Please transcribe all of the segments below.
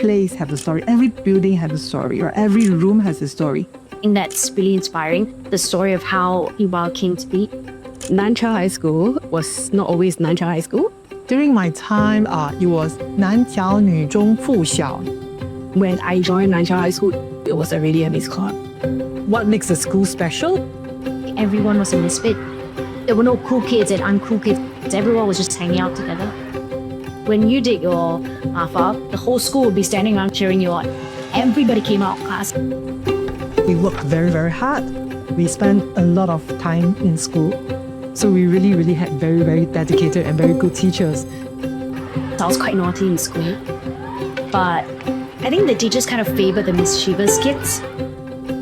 place has a story. Every building has a story, or every room has a story. I think that's really inspiring, the story of how Yuba came to be. Nancha High School was not always Nancha High School. During my time, it was 男小女中附小. When I joined Nancha High School, it was already a mixed club. What makes the school special? Everyone was a misfit. There were no cool kids and uncool kids. Everyone was just hanging out together. When you did your alpha, the whole school would be standing around cheering you on. Everybody came out of class. We worked very, very hard. We spent a lot of time in school. So we really, really had very, very dedicated and very good teachers. I was quite naughty in school. But I think the teachers kind of favor the mischievous kids.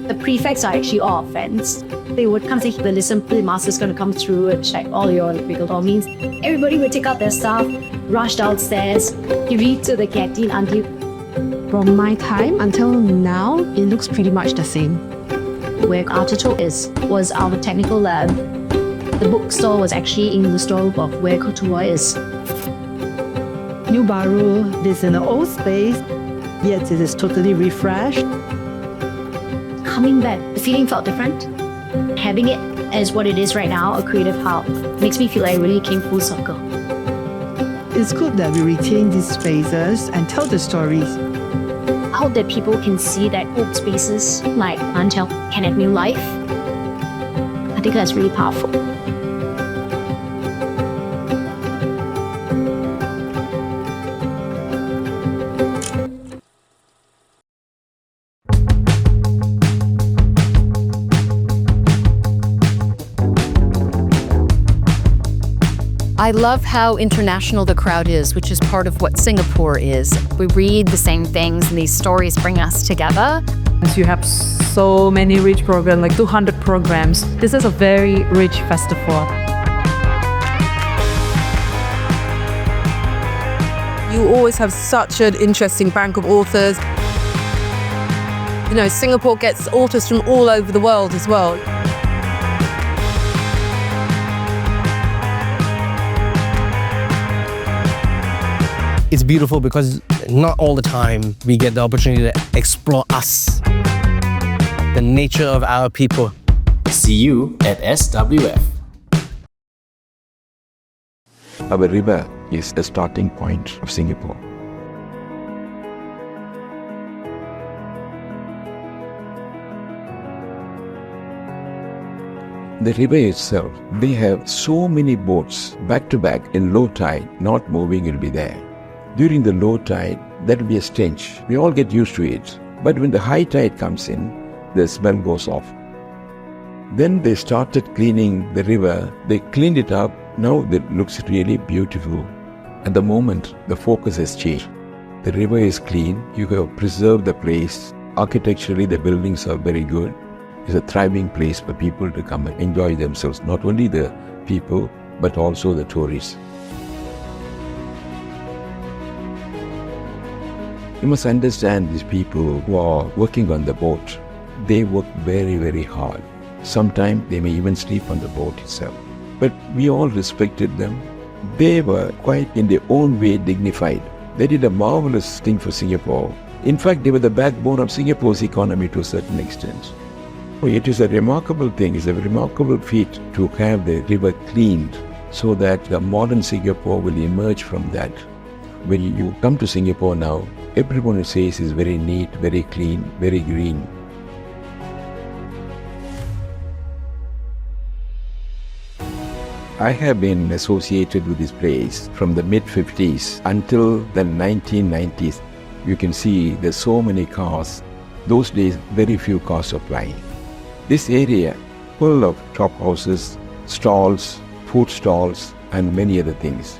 The prefects are actually all friends. They would come say, listen, the master's going to come through and check all your wiggle means. Everybody would take out their stuff, rush downstairs, read to the canteen until... From my time until now, it looks pretty much the same. Where Artichoke was our technical lab. The bookstore was actually in the store of where Couture is. New Bahru is in an old space, yet it is totally refreshed. Coming back, the feeling felt different. Having it as what it is right now, a creative hub, makes me feel like I really came full circle. It's good that we retain these spaces and tell the stories. I hope that people can see that old spaces like Nantel can have new life. I think that's really powerful. I love how international the crowd is, which is part of what Singapore is. We read the same things and these stories bring us together. You have so many rich programs, like 200 programs. This is a very rich festival. You always have such an interesting bank of authors. You know, Singapore gets authors from all over the world as well. It's beautiful because not all the time we get the opportunity to explore us, the nature of our people. See you at SWF. Our river is the starting point of Singapore. The river itself, they have so many boats back to back in low tide, not moving will be there. During the low tide, that will be a stench. We all get used to it. But when the high tide comes in, the smell goes off. Then they started cleaning the river. They cleaned it up. Now it looks really beautiful. At the moment, the focus has changed. The river is clean. You have preserved the place. Architecturally, the buildings are very good. It's a thriving place for people to come and enjoy themselves. Not only the people, but also the tourists. You must understand these people who are working on the boat. They work very, very hard. Sometimes they may even sleep on the boat itself. But we all respected them. They were quite in their own way dignified. They did a marvelous thing for Singapore. In fact, they were the backbone of Singapore's economy to a certain extent. It is a remarkable thing, it's a remarkable feat to have the river cleaned so that the modern Singapore will emerge from that. When you come to Singapore now, everyone says it's very neat, very clean, very green. I have been associated with this place from the mid-50s until the 1990s. You can see there's so many cars. Those days, very few cars are flying. This area, full of shop houses, stalls, food stalls, and many other things.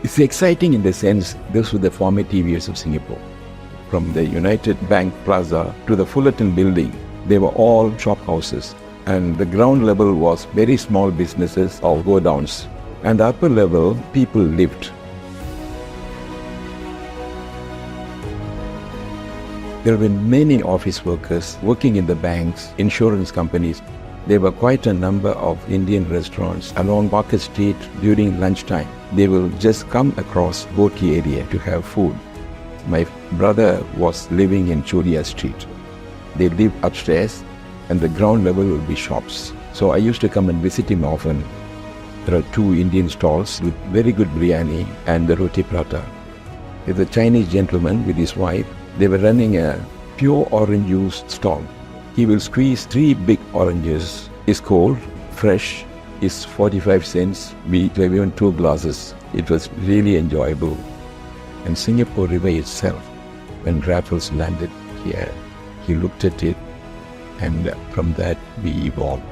It's exciting in the sense those were the formative years of Singapore. From the United Bank Plaza to the Fullerton building, they were all shop houses. And the ground level was very small businesses or go-downs. And the upper level, people lived. There have been many office workers working in the banks, insurance companies. There were quite a number of Indian restaurants along Market Street during lunchtime. They will just come across Boat Quay area to have food. My brother was living in Choria Street. They lived upstairs and the ground level would be shops. So I used to come and visit him often. There are 2 Indian stalls with very good biryani and the roti prata. There's a Chinese gentleman with his wife. They were running a pure orange juice stall. He will squeeze 3 big oranges. It's cold, fresh, it's 45 cents. We gave even 2 glasses. It was really enjoyable. And Singapore River itself, when Raffles landed here, he looked at it, and from that we evolved.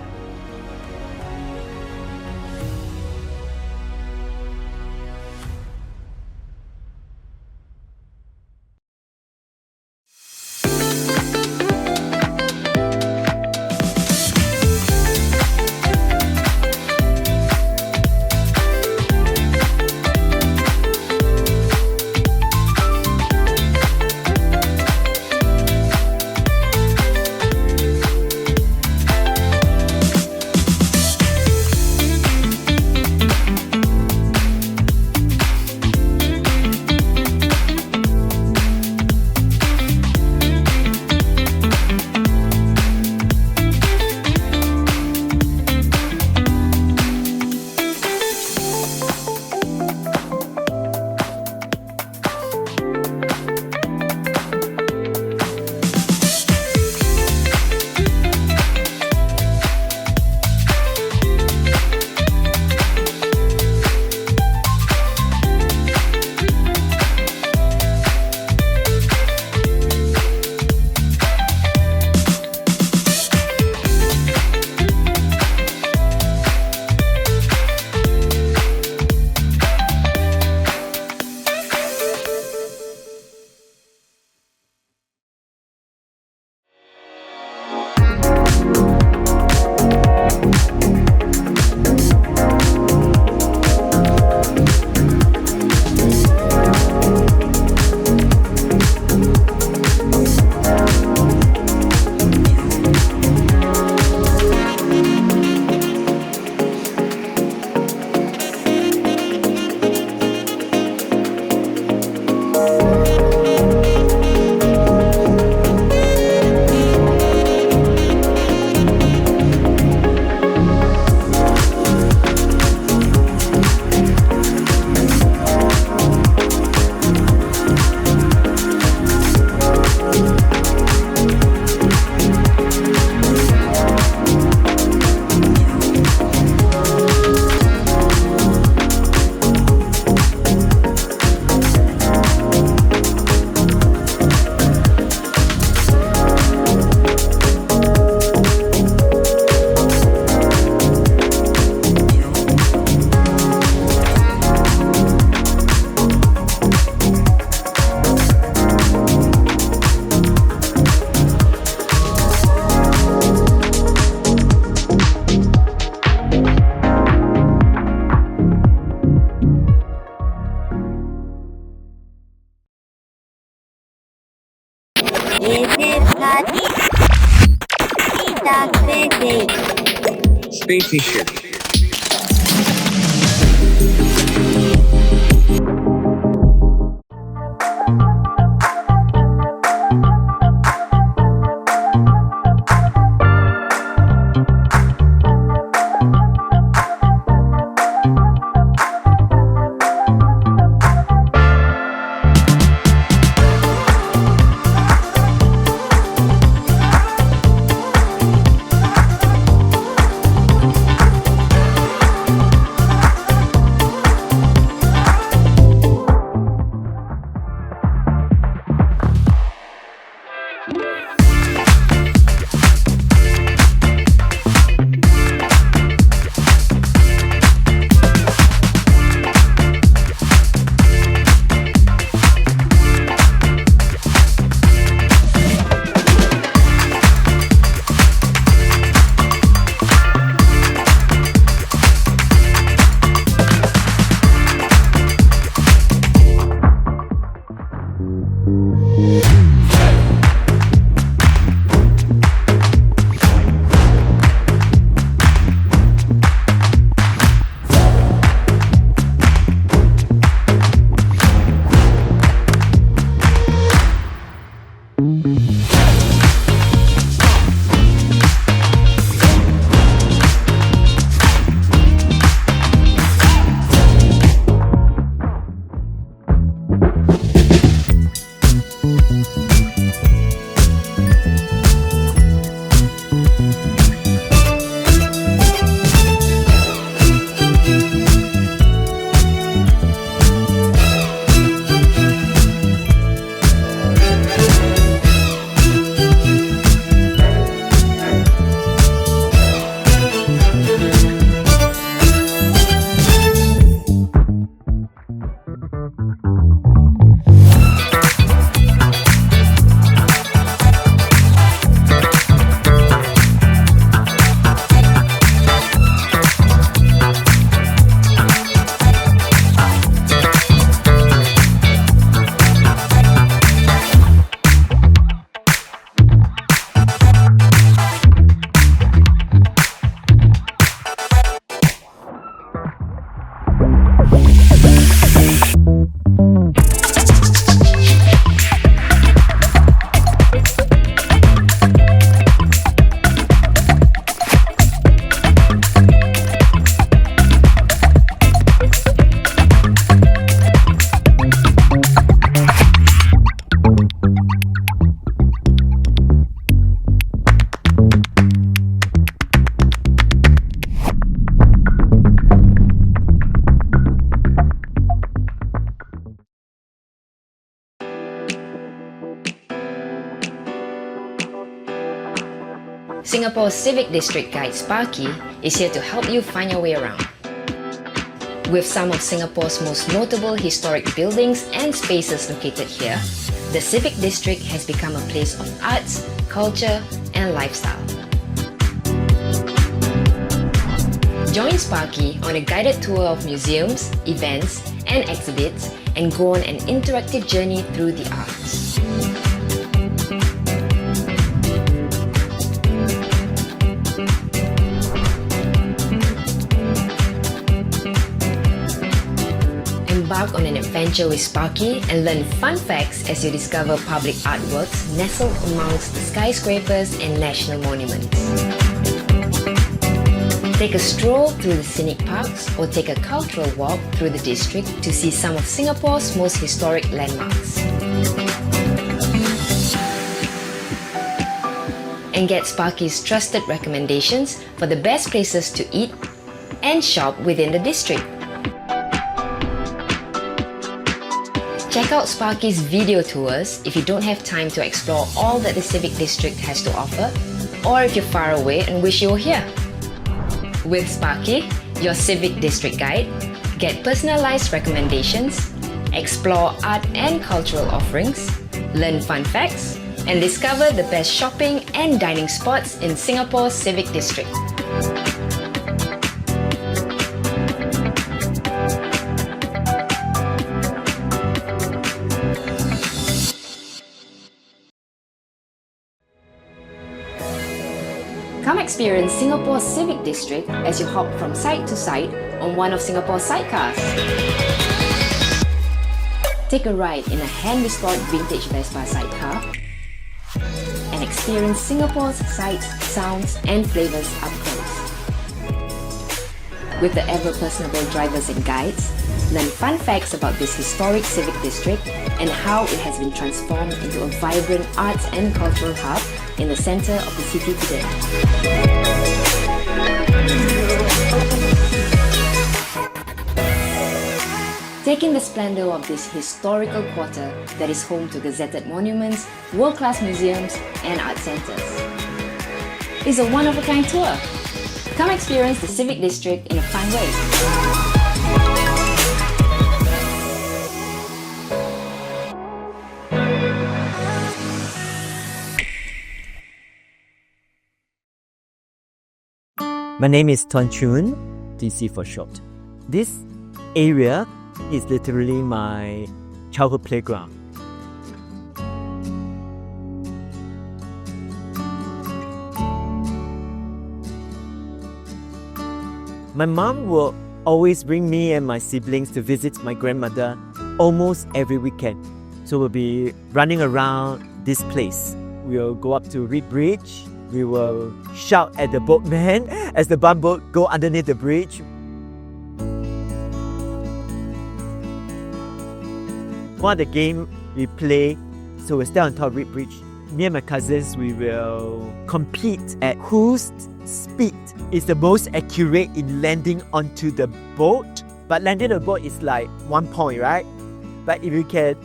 Safety ship. Singapore's Civic District Guide Sparky is here to help you find your way around. With some of Singapore's most notable historic buildings and spaces located here, the Civic District has become a place of arts, culture, and lifestyle. Join Sparky on a guided tour of museums, events, and exhibits, and go on an interactive journey through the arts. Embark on an adventure with Sparky and learn fun facts as you discover public artworks nestled amongst the skyscrapers and national monuments. Take a stroll through the scenic parks or take a cultural walk through the district to see some of Singapore's most historic landmarks. And get Sparky's trusted recommendations for the best places to eat and shop within the district. Check out Sparky's video tours if you don't have time to explore all that the Civic District has to offer, or if you're far away and wish you were here. With Sparky, your Civic District Guide, get personalized recommendations, explore art and cultural offerings, learn fun facts, and discover the best shopping and dining spots in Singapore's Civic District. Come experience Singapore's Civic District as you hop from site to site on one of Singapore's sidecars. Take a ride in a hand-restored vintage Vespa sidecar and experience Singapore's sights, sounds, and flavors up close. With the ever-personable drivers and guides, learn fun facts about this historic civic district and how it has been transformed into a vibrant arts and cultural hub in the center of the city today. Take in the splendor of this historical quarter that is home to gazetted monuments, world-class museums, and art centers. It's a one-of-a-kind tour. Come experience the Civic District in a fun way. My name is Tuan Choon, TC for short. This area is literally my childhood playground. My mom will always bring me and my siblings to visit my grandmother almost every weekend. So we'll be running around this place. We'll go up to Reed Bridge. We will shout at the boatmen as the bumboat go underneath the bridge. One of the game we play, so we stand on top of Reed Bridge. Me and my cousins, we will compete at whose speed is the most accurate in landing onto the boat. But landing on the boat is like 1 point, right? But if you can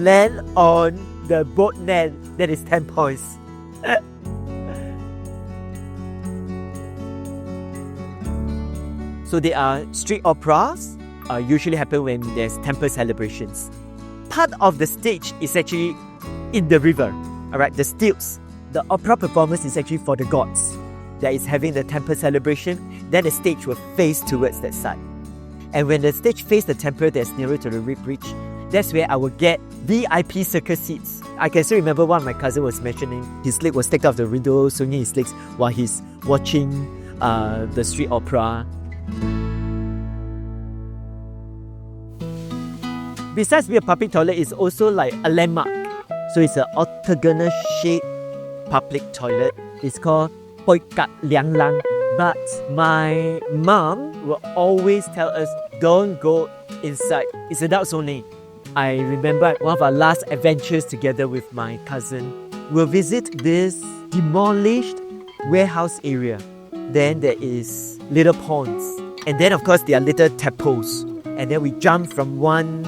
land on the boat net, that is 10 points. So there are street operas, usually happen when there's temple celebrations. Part of the stage is actually in the river, alright, the stilts. The opera performance is actually for the gods that is having the temple celebration. Then the stage will face towards that side. And when the stage faces the temple that's nearer to the Reed Bridge, that's where I will get VIP circus seats. I can still remember one of my cousin was mentioning his leg was taken off the window, swinging his legs while he's watching the street opera. Besides being a public toilet, it's also like a landmark. So it's an octagonal shaped public toilet. It's called Poi Kat Liang Lang. But my mom will always tell us, don't go inside. It's adults only. I remember one of our last adventures together with my cousin. We'll visit this demolished warehouse area. Then there is little ponds. And then of course there are little tadpoles. And then we jump from one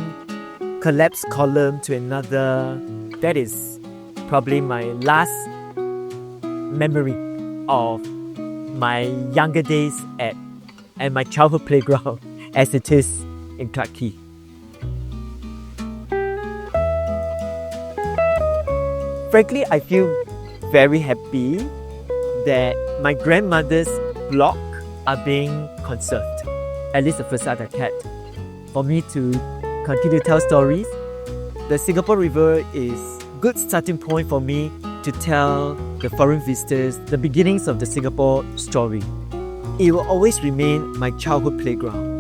collapsed column to another. That is probably my last memory of my younger days at my childhood playground as it is in Clarke Quay. Frankly, I feel very happy that my grandmother's block are being conserved. At least the facade I kept. For me to continue to tell stories, the Singapore River is a good starting point for me to tell the foreign visitors the beginnings of the Singapore story. It will always remain my childhood playground.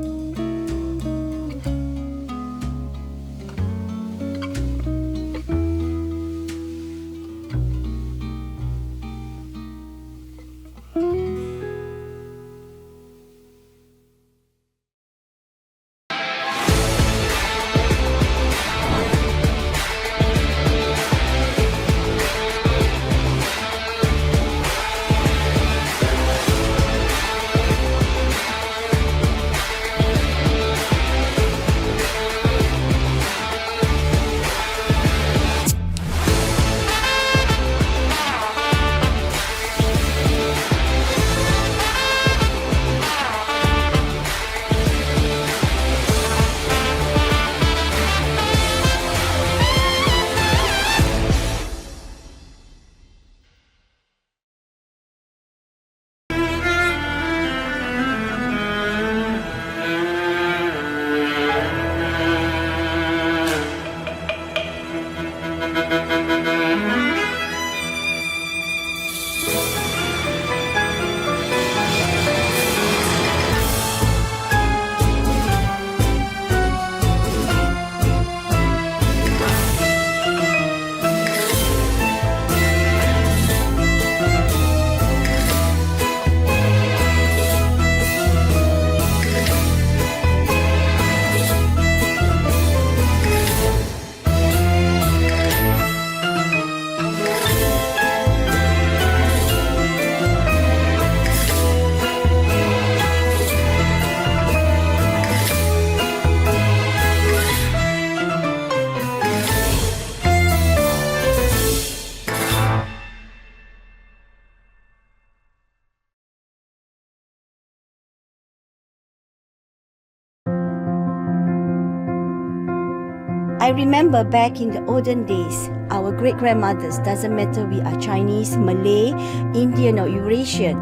I remember back in the olden days, our great-grandmothers, doesn't matter we are Chinese, Malay, Indian or Eurasian,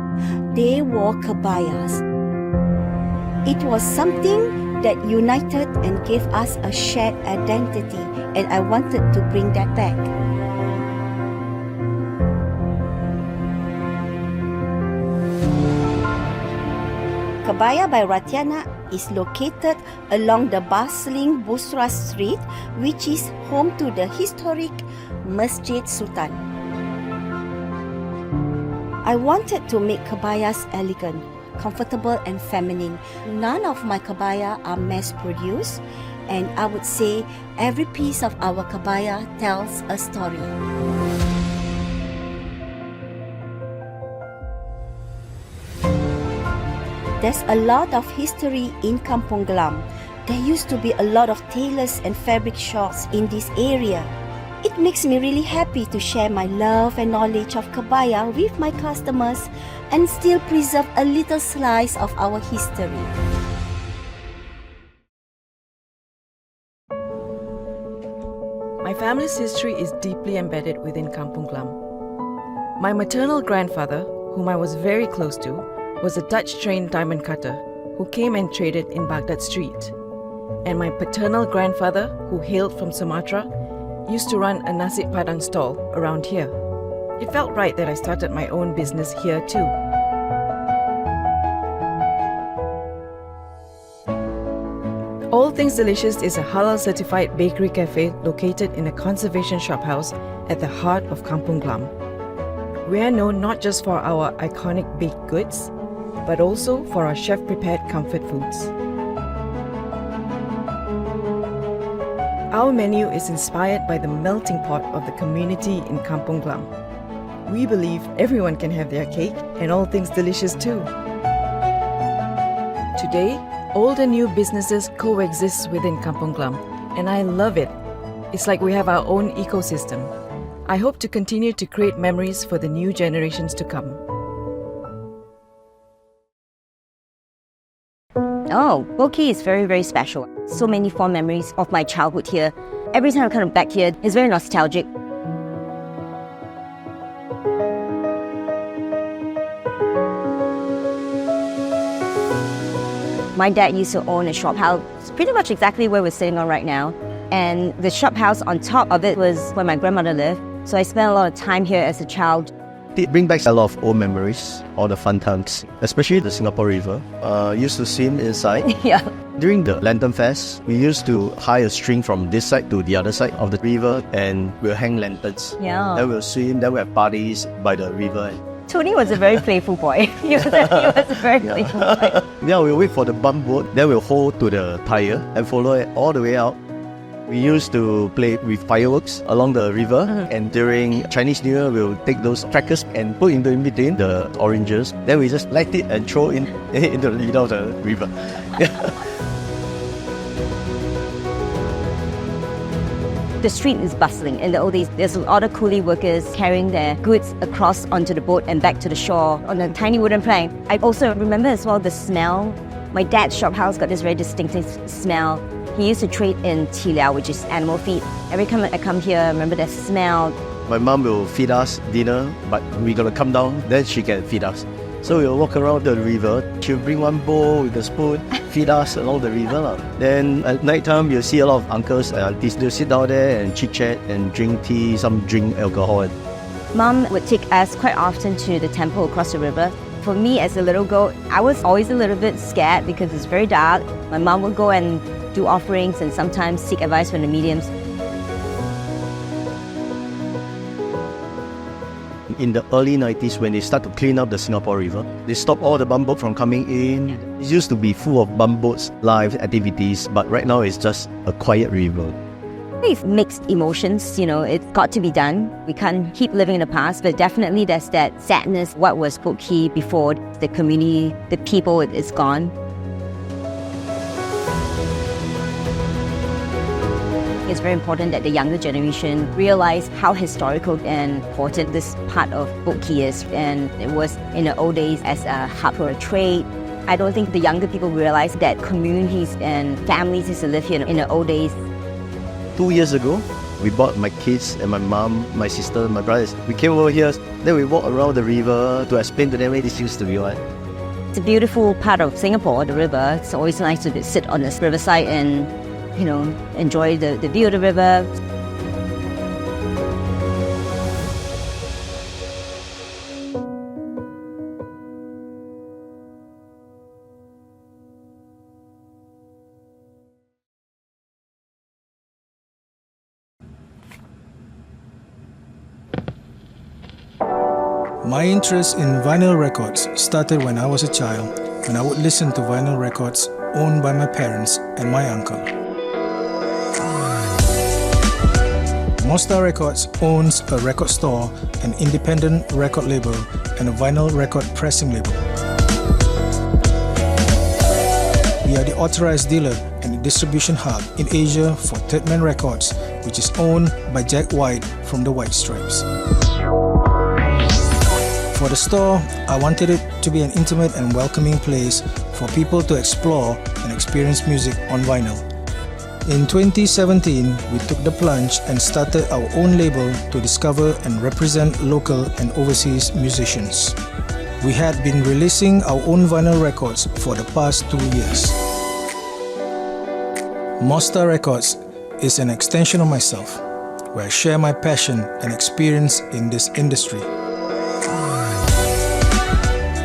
they wore kebayas. It was something that united and gave us a shared identity, and I wanted to bring that back. Kebaya by Ratiana is located along the bustling Busra Street, which is home to the historic Masjid Sultan. I wanted to make kebayas elegant, comfortable and feminine. None of my kebaya are mass-produced, and I would say every piece of our kebaya tells a story. There's a lot of history in Kampung Glam. There used to be a lot of tailors and fabric shops in this area. It makes me really happy to share my love and knowledge of kebaya with my customers and still preserve a little slice of our history. My family's history is deeply embedded within Kampung Glam. My maternal grandfather, whom I was very close to, was a Dutch-trained diamond cutter who came and traded in Baghdad Street. And my paternal grandfather, who hailed from Sumatra, used to run a nasi padang stall around here. It felt right that I started my own business here too. All Things Delicious is a halal-certified bakery cafe located in a conservation shophouse at the heart of Kampung Glam. We are known not just for our iconic baked goods, but also for our chef-prepared comfort foods. Our menu is inspired by the melting pot of the community in Kampung Glam. We believe everyone can have their cake and all things delicious too. Today, old and new businesses coexist within Kampung Glam, and I love it. It's like we have our own ecosystem. I hope to continue to create memories for the new generations to come. Oh, Boat Quay is very, very special. So many fond memories of my childhood here. Every time I come back here, it's very nostalgic. My dad used to own a shop house, pretty much exactly where we're sitting on right now. And the shop house on top of it was where my grandmother lived. So I spent a lot of time here as a child. It brings back a lot of old memories, all the fun times, especially the Singapore River. Used to swim inside. Yeah. During the Lantern Fest, we used to tie a string from this side to the other side of the river and we'll hang lanterns. Yeah. Then we'll swim, then we'll have parties by the river. Tony was a very playful boy. He was a very playful boy. Yeah, we'll wait for the bump boat, then we'll hold to the tire and follow it all the way out. We used to play with fireworks along the river, and during Chinese New Year, we'll take those crackers and put in between the oranges. Then we just light it and throw into the middle of the river. The street is bustling. In the old days, there's a lot of coolie workers carrying their goods across onto the boat and back to the shore on a tiny wooden plank. I also remember as well the smell. My dad's shop house got this very distinctive smell. He used to trade in ti liao, which is animal feed. Every time I come here, I remember that smell. My mom will feed us dinner, but we gotta come down, then she can feed us. So we'll walk around the river. She'll bring one bowl with a spoon, feed us along the river. Then at night time, you'll see a lot of uncles and aunties. They'll sit down there and chit-chat and drink tea, some drink alcohol. Mom would take us quite often to the temple across the river. For me as a little girl, I was always a little bit scared because it's very dark. My mom would go and do offerings and sometimes seek advice from the mediums. In the early 90s, when they start to clean up the Singapore River, they stop all the bumboats from coming in. It used to be full of bumboats, live activities, but right now it's just a quiet river. It's mixed emotions, it's got to be done. We can't keep living in the past, but definitely there's that sadness. What was Boat Quay before? The community, the people, is gone. It's very important that the younger generation realize how historical and important this part of Boat Quay is. And it was in the old days as a hub for a trade. I don't think the younger people realize that communities and families used to live here in the old days. 2 years ago, we bought my kids and my mom, my sister, my brothers. We came over here, then we walked around the river to explain to them where this used to be. It's a beautiful part of Singapore, the river. It's always nice to sit on this riverside and enjoy the view of the river. My interest in vinyl records started when I was a child, when I would listen to vinyl records owned by my parents and my uncle. Mostar Records owns a record store, an independent record label, and a vinyl record pressing label. We are the authorized dealer and the distribution hub in Asia for Third Man Records, which is owned by Jack White from the White Stripes. For the store, I wanted it to be an intimate and welcoming place for people to explore and experience music on vinyl. In 2017, we took the plunge and started our own label to discover and represent local and overseas musicians. We had been releasing our own vinyl records for the past 2 years. Mostar Records is an extension of myself, where I share my passion and experience in this industry.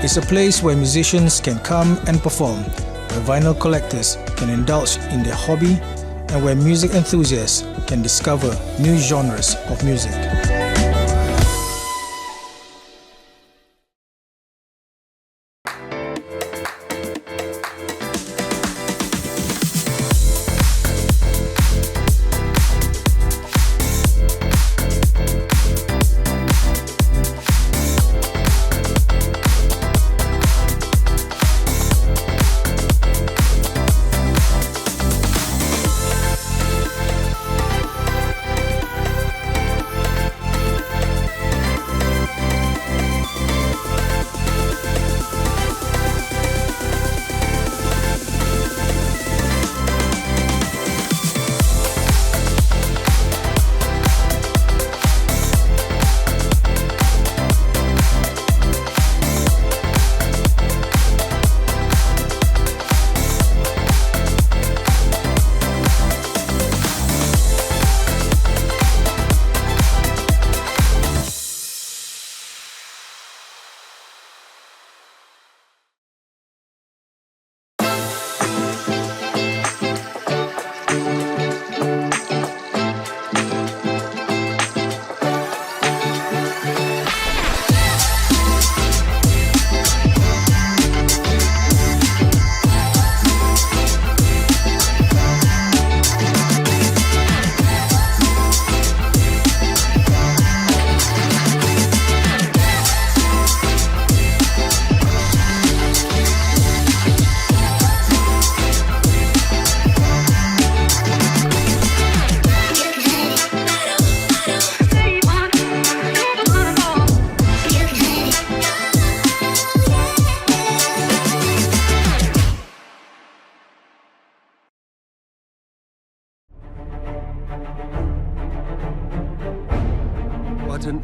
It's a place where musicians can come and perform, where vinyl collectors can indulge in their hobby, and where music enthusiasts can discover new genres of music.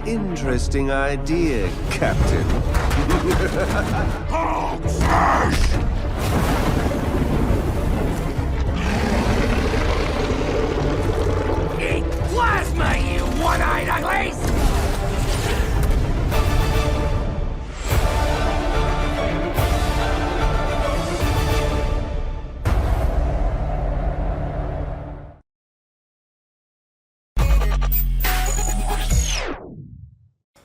Interesting idea, Captain. Eat plasma, you one-eyed uglies!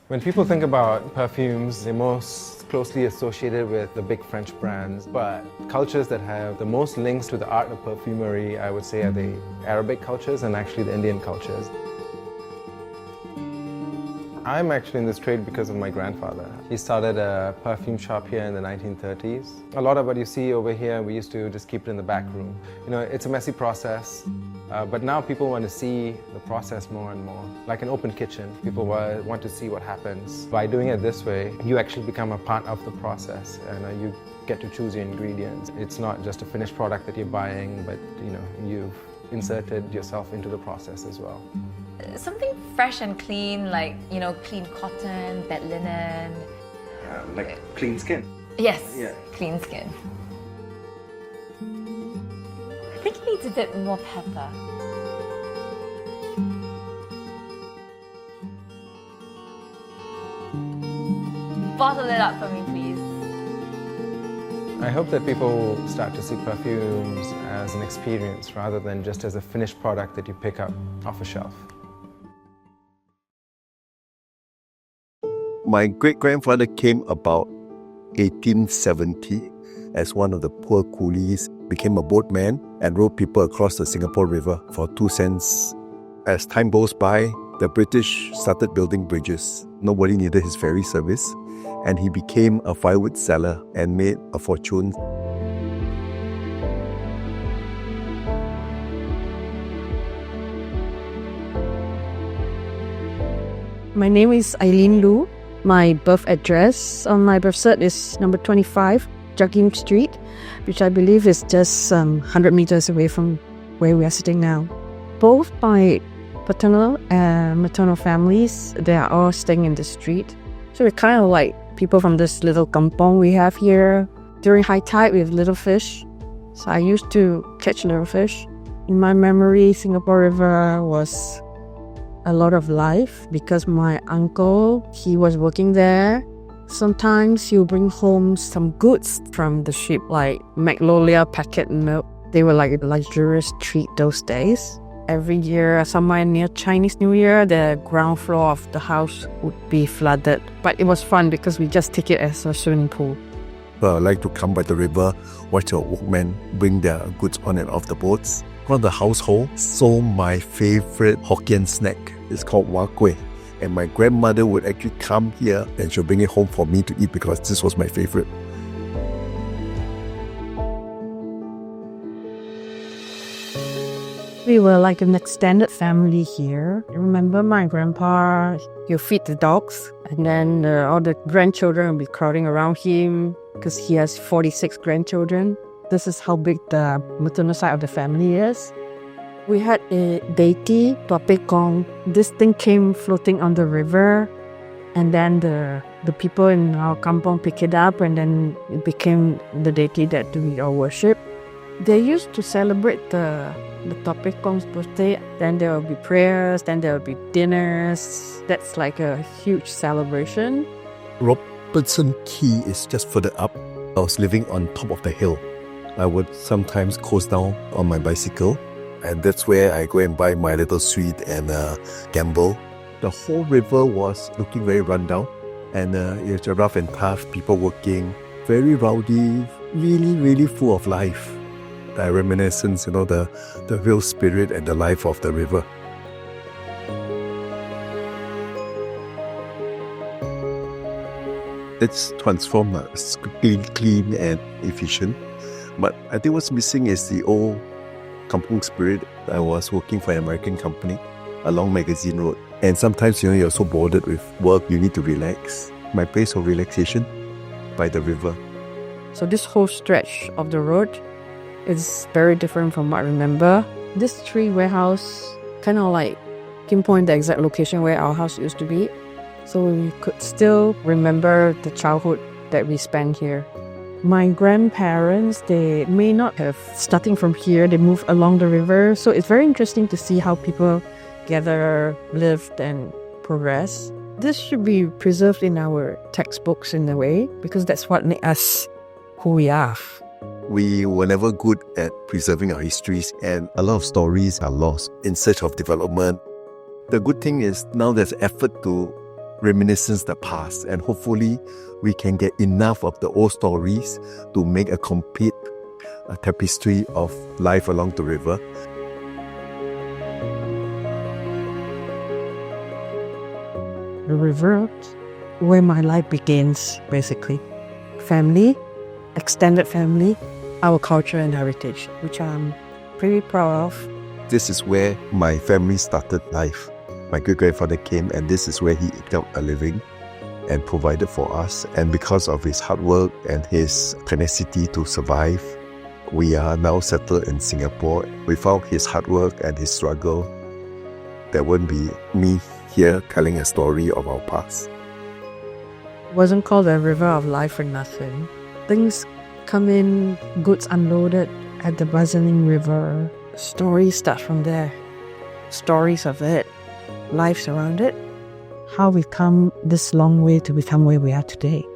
When people think about perfumes, they're most closely associated with the big French brands, but cultures that have the most links to the art of perfumery, I would say, are the Arabic cultures and actually the Indian cultures. I'm actually in this trade because of my grandfather. He started a perfume shop here in the 1930s. A lot of what you see over here, we used to just keep it in the back room. You know, it's a messy process, but now people want to see the process more and more. Like an open kitchen, people want to see what happens. By doing it this way, you actually become a part of the process, and you get to choose your ingredients. It's not just a finished product that you're buying, but you've inserted yourself into the process as well. Something fresh and clean, like, clean cotton, bed linen. Like clean skin. Yes, Yeah. clean skin. I think it needs a bit more pepper. Bottle it up for me, please. I hope that people start to see perfumes as an experience rather than just as a finished product that you pick up off a shelf. My great-grandfather came about 1870 as one of the poor coolies, became a boatman and rowed people across the Singapore River for 2 cents. As time goes by, the British started building bridges. Nobody needed his ferry service, and he became a firewood seller and made a fortune. My name is Eileen Lu. My birth address on my birth cert is number 25, Jakim Street, which I believe is just 100 meters away from where we are sitting now. Both my paternal and maternal families, they are all staying in the street. So we're kind of like people from this little kampong we have here. During high tide, we have little fish. So I used to catch little fish. In my memory, Singapore River was a lot of life because my uncle, he was working there. Sometimes he'll bring home some goods from the ship, like Magnolia packet milk. They were like a luxurious treat those days. Every year, somewhere near Chinese New Year, the ground floor of the house would be flooded. But it was fun because we just take it as a swimming pool. I like to come by the river, watch the workmen bring their goods on and off the boats. One of the household sold my favorite Hokkien snack. It's called Wah Kueh. And my grandmother would actually come here and she'll bring it home for me to eat because this was my favorite. We were like an extended family here. I remember my grandpa, he'll feed the dogs, and then all the grandchildren will be crowding around him because he has 46 grandchildren. This is how big the maternal side of the family is. We had a deity, Tua Pek Kong. This thing came floating on the river, and then the people in our kampong picked it up, and then it became the deity that we all worship. They used to celebrate the Tua Pek Kong's birthday. Then there will be prayers, then there will be dinners. That's like a huge celebration. Robertson Quay is just further up. I was living on top of the hill. I would sometimes coast down on my bicycle, and that's where I go and buy my little sweet and gamble. The whole river was looking very rundown, and it's rough and tough, people working, very rowdy, really, really full of life. The reminiscence, the real spirit and the life of the river. It's transformed, clean and efficient. But I think what's missing is the old kampung spirit. I was working for an American company along Magazine Road. And sometimes, you're so bothered with work, you need to relax. My place of relaxation by the river. So this whole stretch of the road is very different from what I remember. This tree warehouse kind of like pinpoint the exact location where our house used to be. so we could still remember the childhood that we spent here. My grandparents, they may not have, starting from here, they moved along the river. So it's very interesting to see how people gather, lived, and progress. This should be preserved in our textbooks in a way, because that's what makes us who we are. We were never good at preserving our histories, and a lot of stories are lost in search of development. The good thing is now there's effort to reminiscence the past, and hopefully we can get enough of the old stories to make a complete tapestry of life along the river. The river, where my life begins, basically. Family, extended family, our culture and heritage, which I'm pretty proud of. This is where my family started life. My great-grandfather came, and this is where he eked out a living and provided for us. And because of his hard work and his tenacity to survive, we are now settled in Singapore. Without his hard work and his struggle, there wouldn't be me here telling a story of our past. It wasn't called a river of life for nothing. Things come in, goods unloaded at the bustling river. Stories start from there. Stories of it, lives around it, how we've come this long way to become where we are today.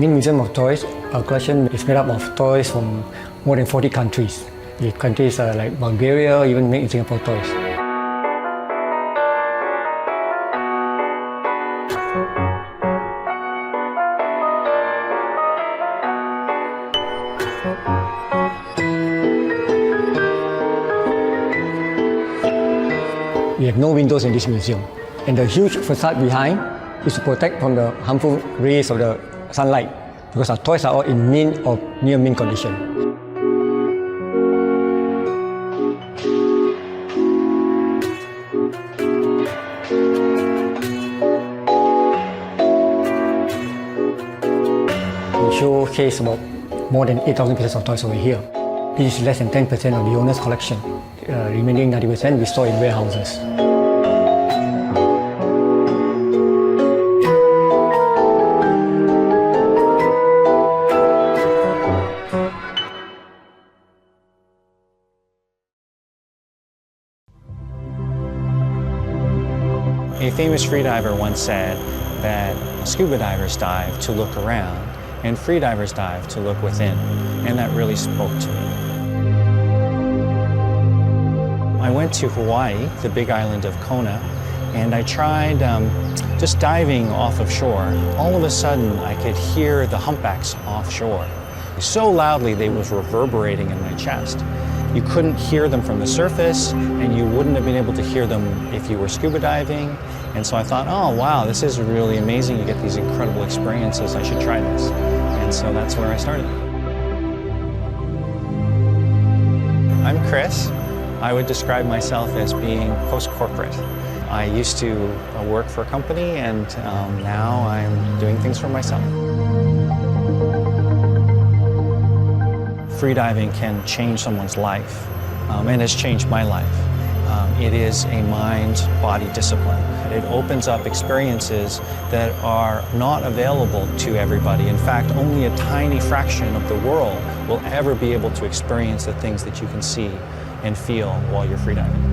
Museum of Toys. Our collection is made up of toys from more than 40 countries. The countries like Bulgaria even make Singapore toys. We have no windows in this museum, and the huge facade behind is to protect from the harmful rays of the sunlight, because our toys are all in mint or near mint condition. We showcase about more than 8,000 pieces of toys over here. This is less than 10% of the owner's collection. Remaining 90% we store in warehouses. A famous freediver once said that scuba divers dive to look around and freedivers dive to look within, and that really spoke to me. I went to Hawaii, the big island of Kona, and I tried just diving off of shore. All of a sudden, I could hear the humpbacks offshore. So loudly, they was reverberating in my chest. You couldn't hear them from the surface, and you wouldn't have been able to hear them if you were scuba diving. And so I thought, oh wow, this is really amazing. You get these incredible experiences. I should try this. And so that's where I started. I'm Chris. I would describe myself as being post-corporate. I used to work for a company, and now I'm doing things for myself. Freediving can change someone's life, and has changed my life. It is a mind-body discipline. It opens up experiences that are not available to everybody. In fact, only a tiny fraction of the world will ever be able to experience the things that you can see and feel while you're freediving.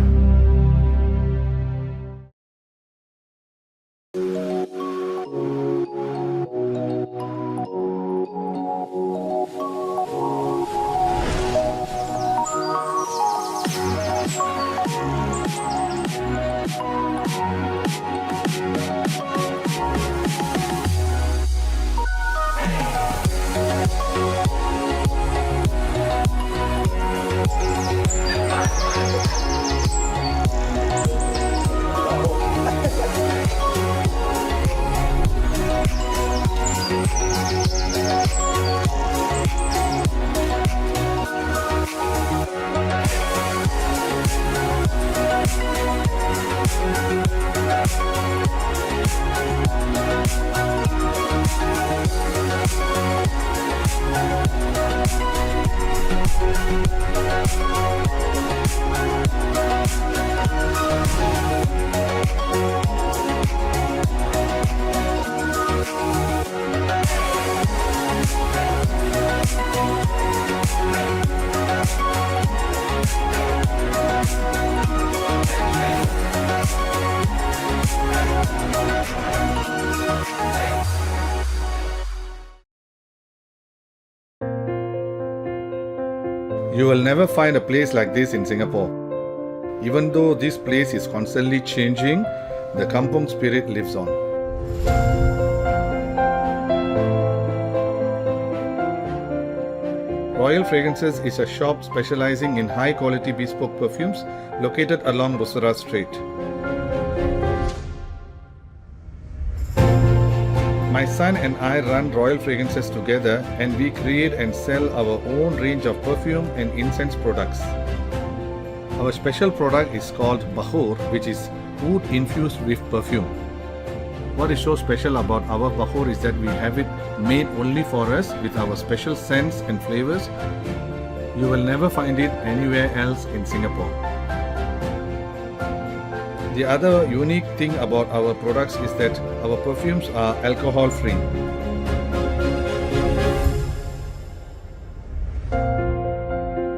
You will never find a place like this in Singapore. Even though this place is constantly changing, the kampung spirit lives on. Royal Fragrances is a shop specializing in high-quality bespoke perfumes located along Bussorah Street. My son and I run Royal Fragrances together, and we create and sell our own range of perfume and incense products. Our special product is called Bahru, which is wood infused with perfume. What is so special about our Bahru is that we have it made only for us with our special scents and flavors. You will never find it anywhere else in Singapore. The other unique thing about our products is that our perfumes are alcohol free.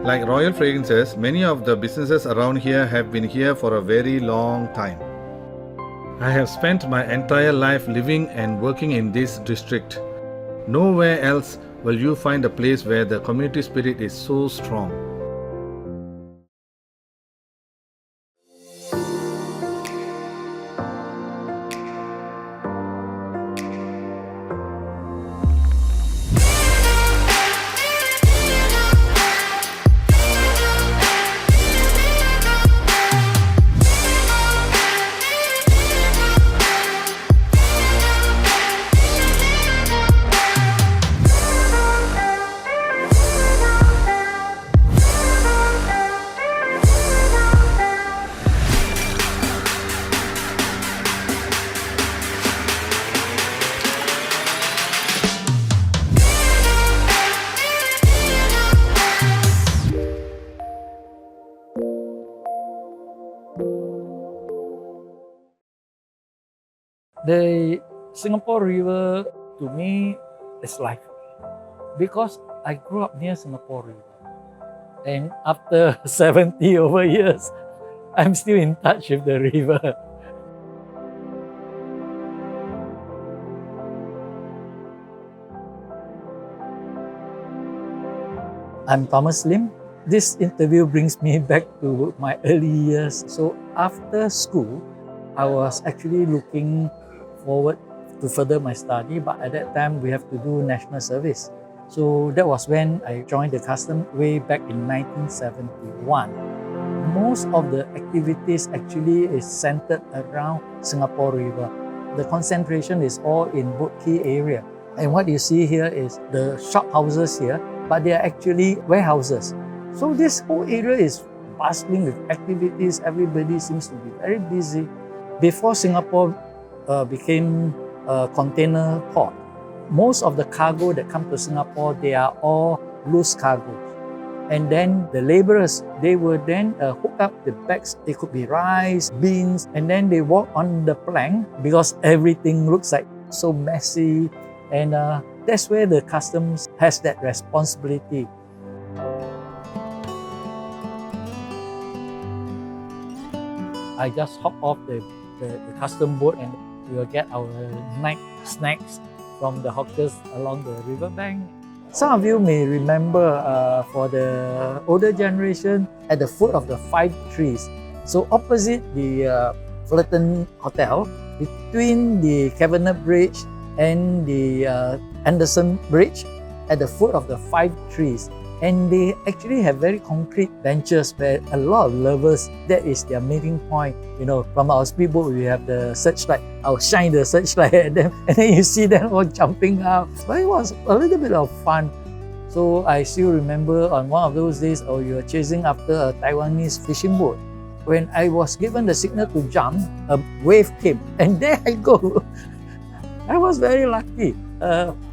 Like Royal Fragrances, many of the businesses around here have been here for a very long time. I have spent my entire life living and working in this district. Nowhere else will you find a place where the community spirit is so strong. The Singapore River to me is life because I grew up near Singapore River, and after 70 over years, I'm still in touch with the river. I'm Thomas Lim. This interview brings me back to my early years. So after school, I was actually looking forward to further my study, but at that time we have to do national service. So that was when I joined the custom way back in 1971. Most of the activities actually is centered around Singapore River. The concentration is all in Boat Quay area. And what you see here is the shop houses here, but they are actually warehouses. So this whole area is bustling with activities. Everybody seems to be very busy. Before Singapore became a container port, most of the cargo that come to Singapore, they are all loose cargoes. And then the laborers, they would then hook up the bags. It could be rice, beans, and then they walk on the plank because everything looks like so messy. And that's where the customs has that responsibility. I just hop off the custom boat and we will get our night snacks from the hawkers along the riverbank. Some of you may remember for the older generation at the foot of the 5 trees. So opposite the Fullerton Hotel, between the Cabinet Bridge and the Anderson Bridge, at the foot of the 5 trees. And they actually have very concrete benches where a lot of lovers, that is their meeting point. You know, from our speedboat, we have the searchlight. I'll shine the searchlight at them, and then you see them all jumping out. But it was a little bit of fun. So I still remember on one of those days, we were chasing after a Taiwanese fishing boat. When I was given the signal to jump, a wave came, and there I go. I was very lucky.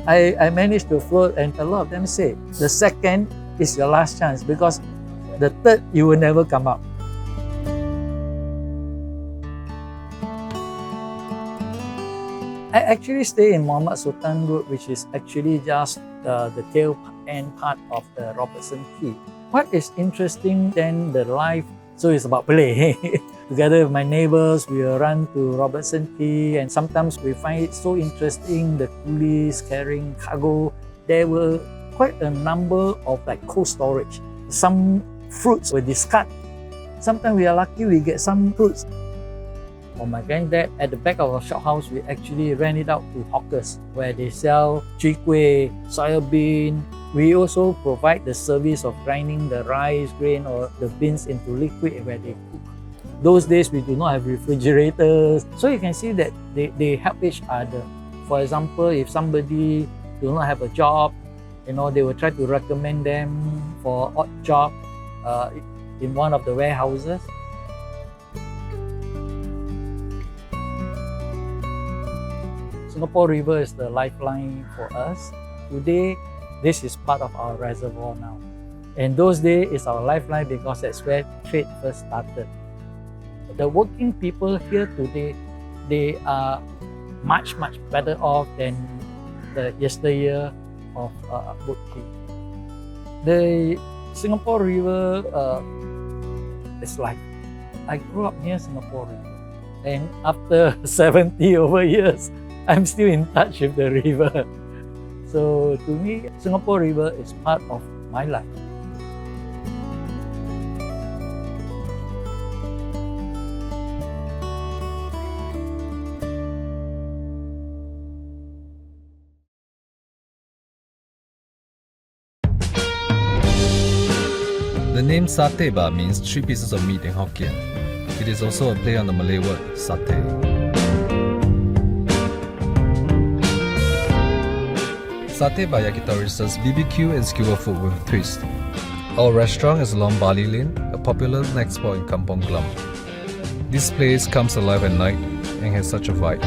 I managed to float, and a lot of them say, the second is your last chance because the third, you will never come up. I actually stay in Muhammad Sultan Road, which is actually just the tail end part of the Robertson Quay. What is interesting then the life, so it's about play. Together with my neighbors, we will run to Robertson Quay, and sometimes we find it so interesting, the coolies carrying cargo. There were quite a number of like cold storage. Some fruits were discarded. Sometimes we are lucky we get some fruits. For my granddad, at the back of our shophouse, we actually rent it out to hawkers where they sell chwee kueh, soya bean. We also provide the service of grinding the rice, grain, or the beans into liquid where they cook. Those days, we do not have refrigerators. So you can see that they help each other. For example, if somebody do not have a job, they will try to recommend them for odd job in one of the warehouses. Singapore River is the lifeline for us. Today, this is part of our reservoir now. And those days is our lifeline because that's where trade first started. The working people here today, they are much better off than the yesteryear of Boat Quay. The Singapore River is life. I grew up near Singapore River, and after 70 over years, I'm still in touch with the river. So to me, Singapore River is part of my life. The name satay bar means 3 pieces of meat in Hokkien. It is also a play on the Malay word satay. Satay bar Yakitori serves BBQ and skewer food with a twist. Our restaurant is along Bali Lane, a popular snack spot in Kampong Glam. This place comes alive at night and has such a vibe.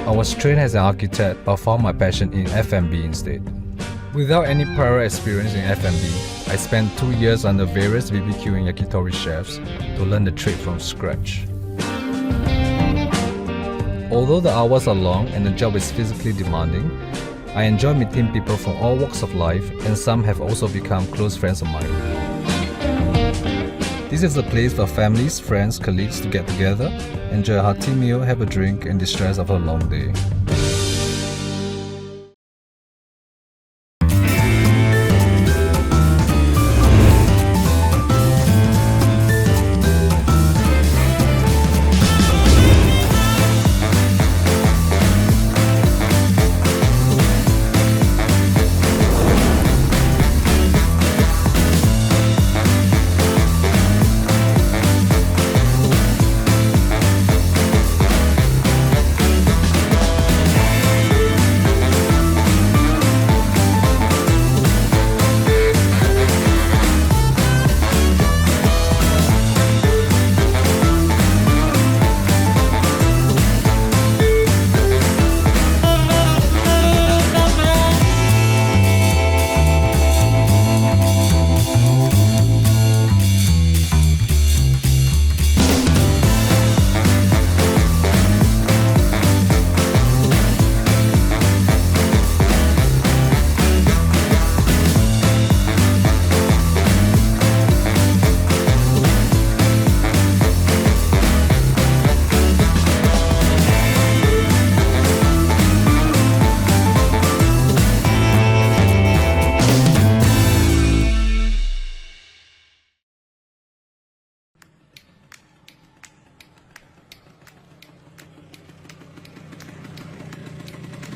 I was trained as an architect but found my passion in F&B instead. Without any prior experience in F&B, I spent 2 years under various BBQ and yakitori chefs to learn the trade from scratch. Although the hours are long and the job is physically demanding, I enjoy meeting people from all walks of life, and some have also become close friends of mine. This is a place for families, friends, colleagues to get together, enjoy a hearty meal, have a drink, and distress after a long day.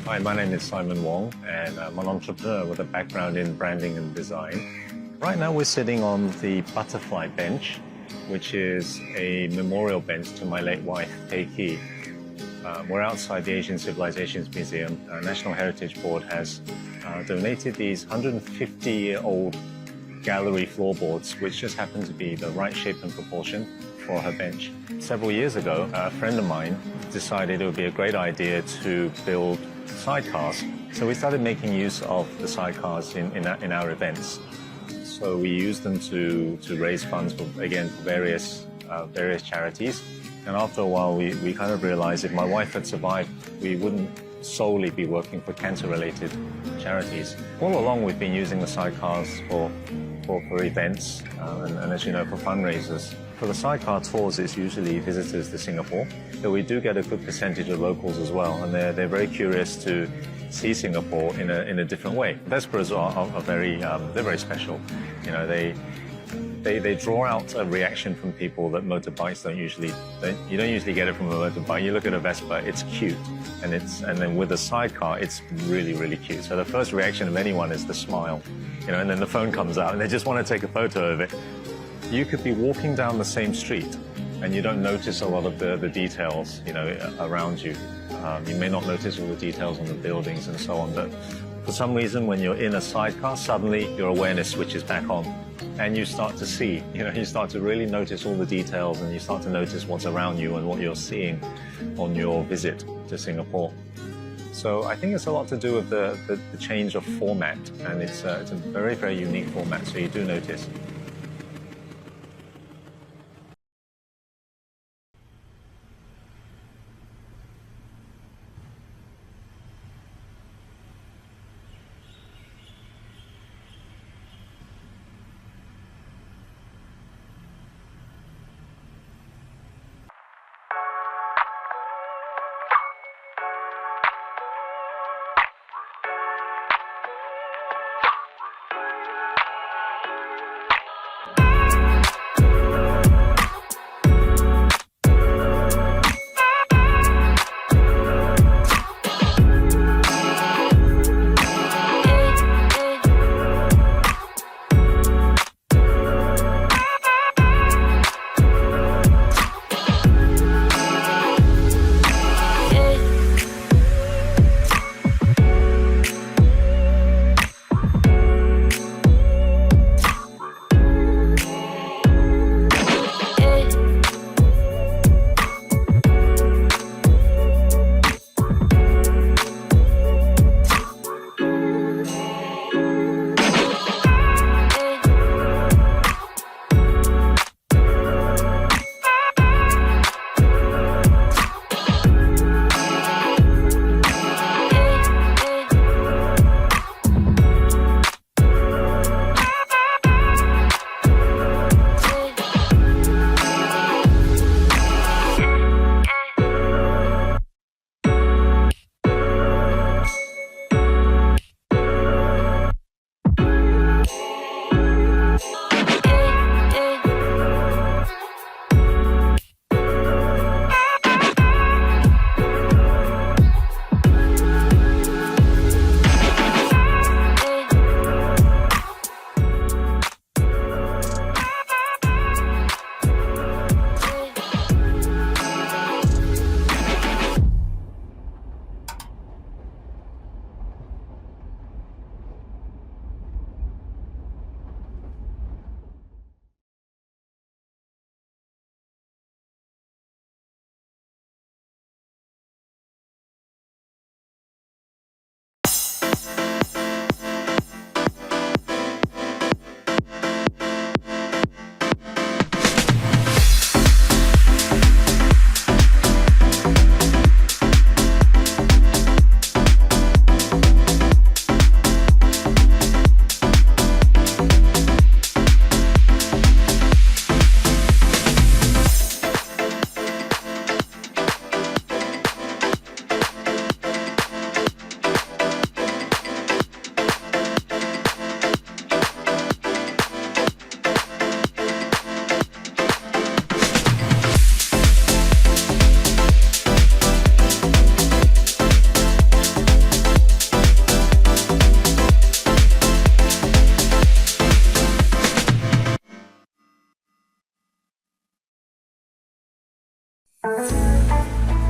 Hi, my name is Simon Wong, and I'm an entrepreneur with a background in branding and design. Right now we're sitting on the Butterfly Bench, which is a memorial bench to my late wife, Clarke Quay. We're outside the Asian Civilizations Museum. National Heritage Board has donated these 150-year-old gallery floorboards, which just happen to be the right shape and proportion for her bench. Several years ago, a friend of mine decided it would be a great idea to build sidecars. So we started making use of the sidecars in our events. So we used them to raise funds for, again, for various charities. And after a while, we kind of realized if my wife had survived, we wouldn't solely be working for cancer-related charities. All along, we've been using the sidecars for for events and as you know, for fundraisers. For the sidecar tours, it's usually visitors to Singapore, but we do get a good percentage of locals as well, and they're very curious to see Singapore in a different way. Vesperas are very they're very special. You know, they draw out a reaction from people that motorbikes you don't usually get it from a motorbike. You look at a Vespa, it's cute, and then with a sidecar, it's really, really cute. So the first reaction of anyone is the smile, you know, and then the phone comes out and they just want to take a photo of it. You could be walking down the same street and you don't notice a lot of the details, you know, around you. You may not notice all the details on the buildings and so on, but for some reason, when you're in a sidecar, suddenly your awareness switches back on and you start to see, you know, you start to really notice all the details and you start to notice what's around you and what you're seeing on your visit to Singapore. So I think it's a lot to do with the change of format, and it's a very, very unique format, so you do notice.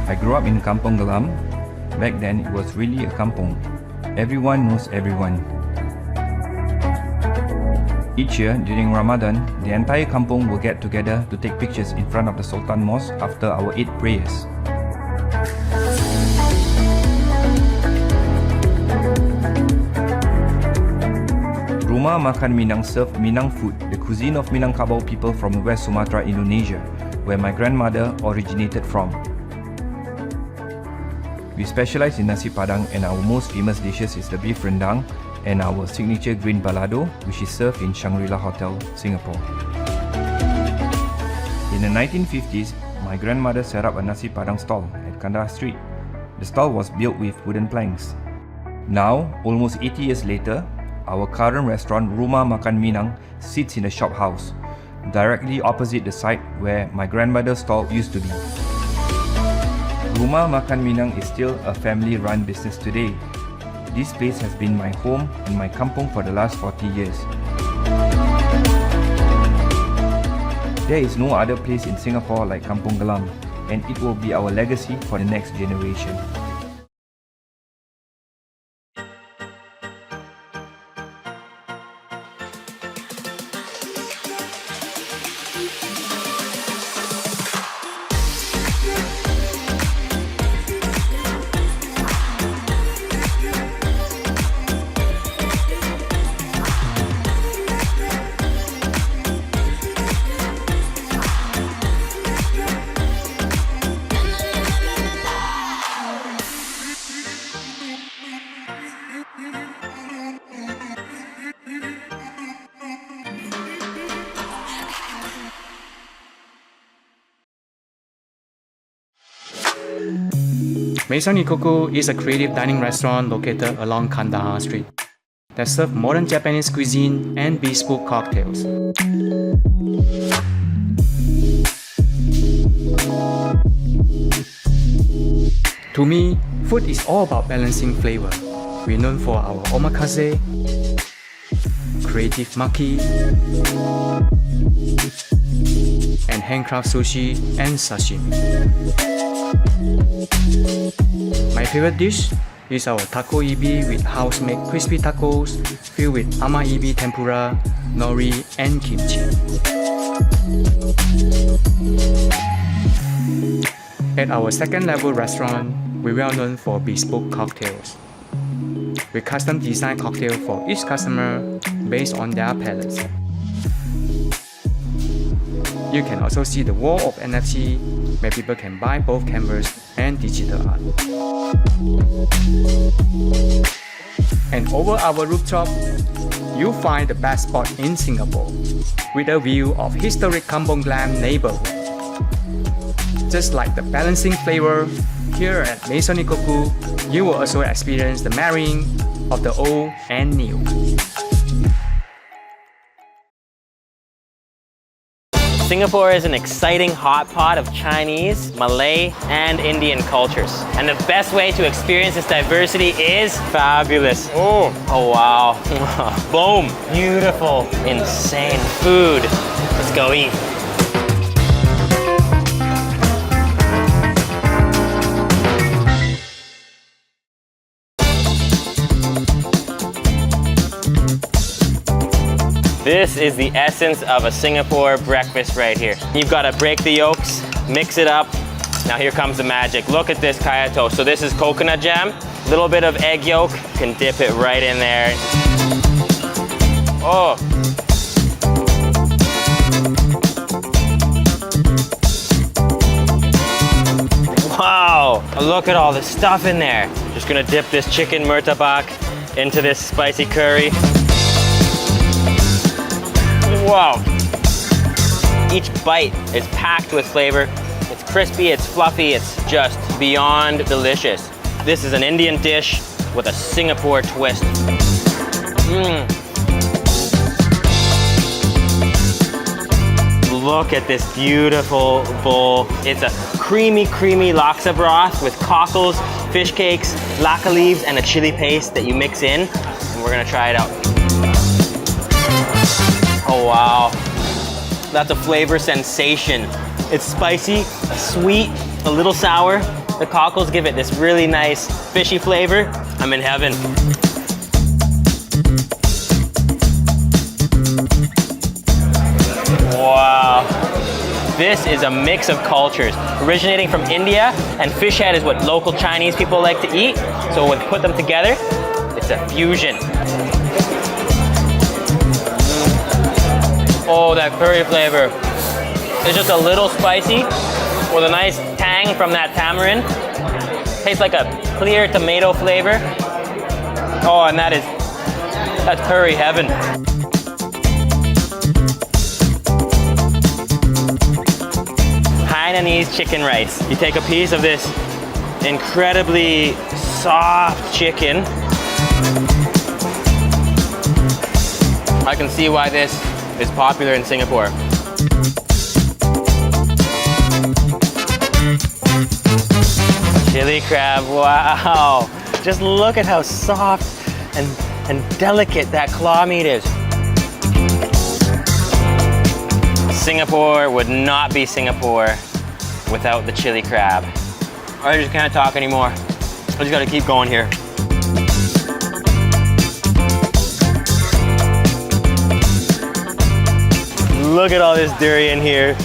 I grew up in Kampung Gelam. Back then, it was really a kampung. Everyone knows everyone. Each year, during Ramadan, the entire kampung will get together to take pictures in front of the Sultan Mosque after our 8 prayers. Rumah Makan Minang served Minang food, the cuisine of Minangkabau people from West Sumatra, Indonesia, where my grandmother originated from. We specialize in nasi padang, and our most famous dishes is the beef rendang, and our signature green balado, which is served in Shangri-La Hotel, Singapore. In the 1950s, my grandmother set up a nasi padang stall at Kandahar Street. The stall was built with wooden planks. Now, almost 80 years later, our current restaurant Rumah Makan Minang sits in the shop house, directly opposite the site where my grandmother's stall used to be. Rumah Makan Minang is still a family-run business today. This place has been my home and my kampung for the last 40 years. There is no other place in Singapore like Kampung Glam, and it will be our legacy for the next generation. Maison Ikoku is a creative dining restaurant located along Kandahar Street that serves modern Japanese cuisine and bespoke cocktails. To me, food is all about balancing flavor. We're known for our omakase, creative maki, and handcraft sushi and sashimi. My favorite dish is our taco ibi with house-made crispy tacos filled with ama ibi tempura, nori, and kimchi. At our second-level restaurant, we're well known for bespoke cocktails. We custom design cocktails for each customer based on their palates. You can also see the wall of NFT where people can buy both canvas and digital art. And over our rooftop, you'll find the best spot in Singapore with a view of historic Kampong Glam neighborhood. Just like the balancing flavor, here at Maison Ikoku, you will also experience the marrying of the old and new. Singapore is an exciting hot pot of Chinese, Malay, and Indian cultures. And the best way to experience this diversity is fabulous. Oh wow. Boom. Beautiful. Insane food. Let's go eat. This is the essence of a Singapore breakfast right here. You've got to break the yolks, mix it up. Now here comes the magic. Look at this kaya toast. So this is coconut jam, a little bit of egg yolk. You can dip it right in there. Oh. Wow, look at all the stuff in there. Just gonna dip this chicken murtabak into this spicy curry. Wow. Each bite is packed with flavor. It's crispy, it's fluffy, it's just beyond delicious. This is an Indian dish with a Singapore twist. Look at this beautiful bowl. It's a creamy laksa broth with cockles, fish cakes, laka leaves, and a chili paste that you mix in. And we're gonna try it out. Oh wow, that's a flavor sensation. It's spicy, sweet, a little sour. The cockles give it this really nice fishy flavor. I'm in heaven. Wow. This is a mix of cultures originating from India, and fish head is what local Chinese people like to eat. So when we put them together, it's a fusion. Oh, that curry flavor. It's just a little spicy with a nice tang from that tamarind. Tastes like a clear tomato flavor. Oh, and that is That's curry heaven. Hainanese chicken rice. You take a piece of this incredibly soft chicken. I can see why this is popular in Singapore. Chili crab, wow. Just look at how soft and delicate that claw meat is. Singapore would not be Singapore without the chili crab. I just can't talk anymore. I just gotta keep going here. Look at all this durian here.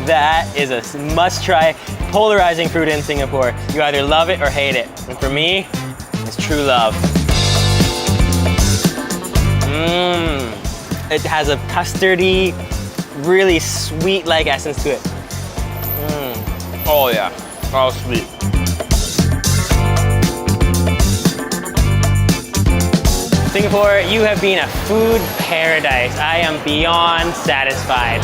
That is a must-try, polarizing fruit in Singapore. You either love it or hate it. And for me, it's true love. It has a custardy, really sweet-like essence to it. Oh yeah, all sweet. Singapore, you have been a food paradise. I am beyond satisfied.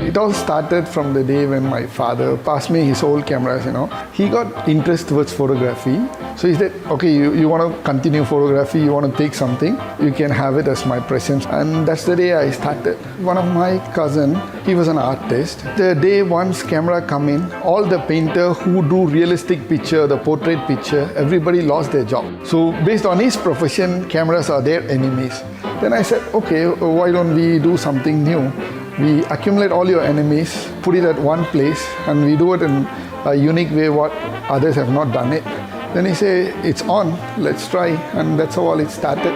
It all started from the day when my father passed me his old cameras, He got interest towards photography. So he said, okay, you want to continue photography, you want to take something, you can have it as my present. And that's the day I started. One of my cousin, he was an artist. The day once camera come in, all the painter who do realistic picture, the portrait picture, everybody lost their job. So based on his profession, cameras are their enemies. Then I said, okay, why don't we do something new? We accumulate all your enemies, put it at one place, and we do it in a unique way what others have not done it. Then he said, it's on, let's try, and that's how all it started.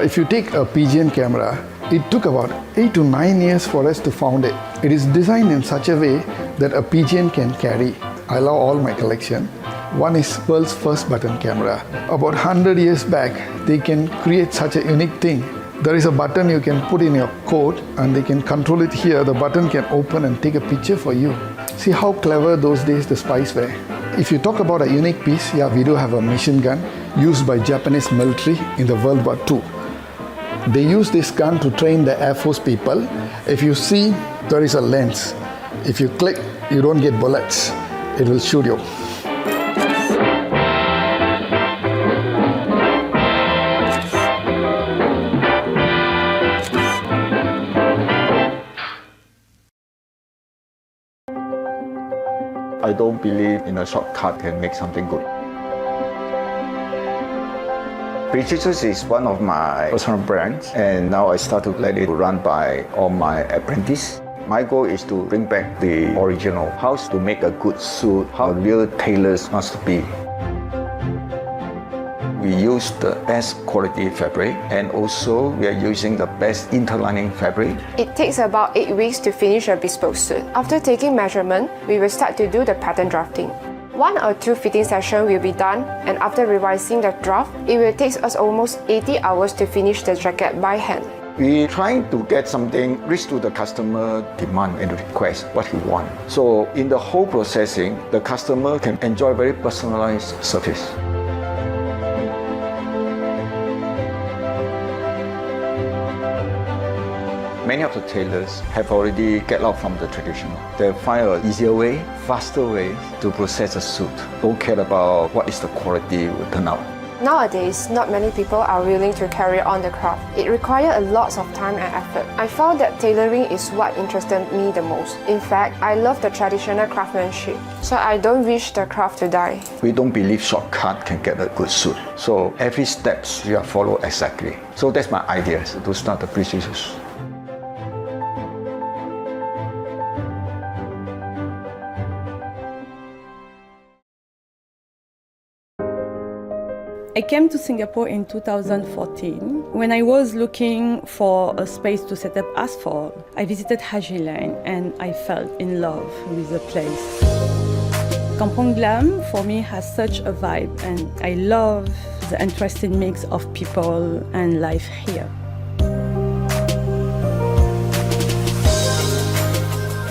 If you take a pigeon camera, it took about 8 to 9 years for us to found it. It is designed in such a way that a pigeon can carry. I love all my collection. One is world's first button camera. About 100 years back, they can create such a unique thing. There is a button you can put in your coat and they can control it here. The button can open and take a picture for you. See how clever those days the spies were. If you talk about a unique piece, yeah, we do have a machine gun used by Japanese military in the World War II. They use this gun to train the Air Force people. If you see, there is a lens. If you click, you don't get bullets. It will shoot you. I don't believe in a shortcut can make something good. Precious is one of my personal brands, and now I start to let it run by all my apprentices. My goal is to bring back the original, how to make a good suit, how real tailors must be. We use the best quality fabric, and also we are using the best interlining fabric. It takes about 8 weeks to finish a bespoke suit. After taking measurement, we will start to do the pattern drafting. 1 or 2 fitting sessions will be done, and after revising the draft, it will take us almost 80 hours to finish the jacket by hand. We're trying to get something reach to the customer demand and request what he wants. So in the whole processing, the customer can enjoy very personalized service. Many of the tailors have already get out from the traditional. They find an easier way, faster way to process a suit. Don't care about what is the quality will turn out. Nowadays, not many people are willing to carry on the craft. It requires a lot of time and effort. I found that tailoring is what interested me the most. In fact, I love the traditional craftsmanship, so I don't wish the craft to die. We don't believe shortcut can get a good suit. So every steps you are follow exactly. So that's my idea to start the precious. I came to Singapore in 2014. When I was looking for a space to set up asphalt, I visited Haji Lane and I fell in love with the place. Kampong Glam for me has such a vibe and I love the interesting mix of people and life here.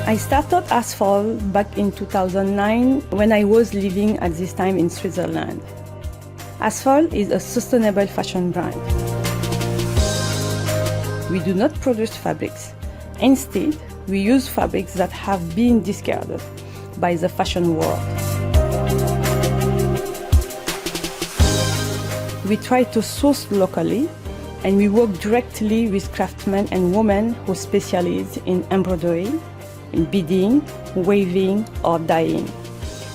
I started Asphalt back in 2009 when I was living at this time in Switzerland. Asphalt is a sustainable fashion brand. We do not produce fabrics. Instead, we use fabrics that have been discarded by the fashion world. We try to source locally and we work directly with craftsmen and women who specialize in embroidery, in beading, weaving or dyeing.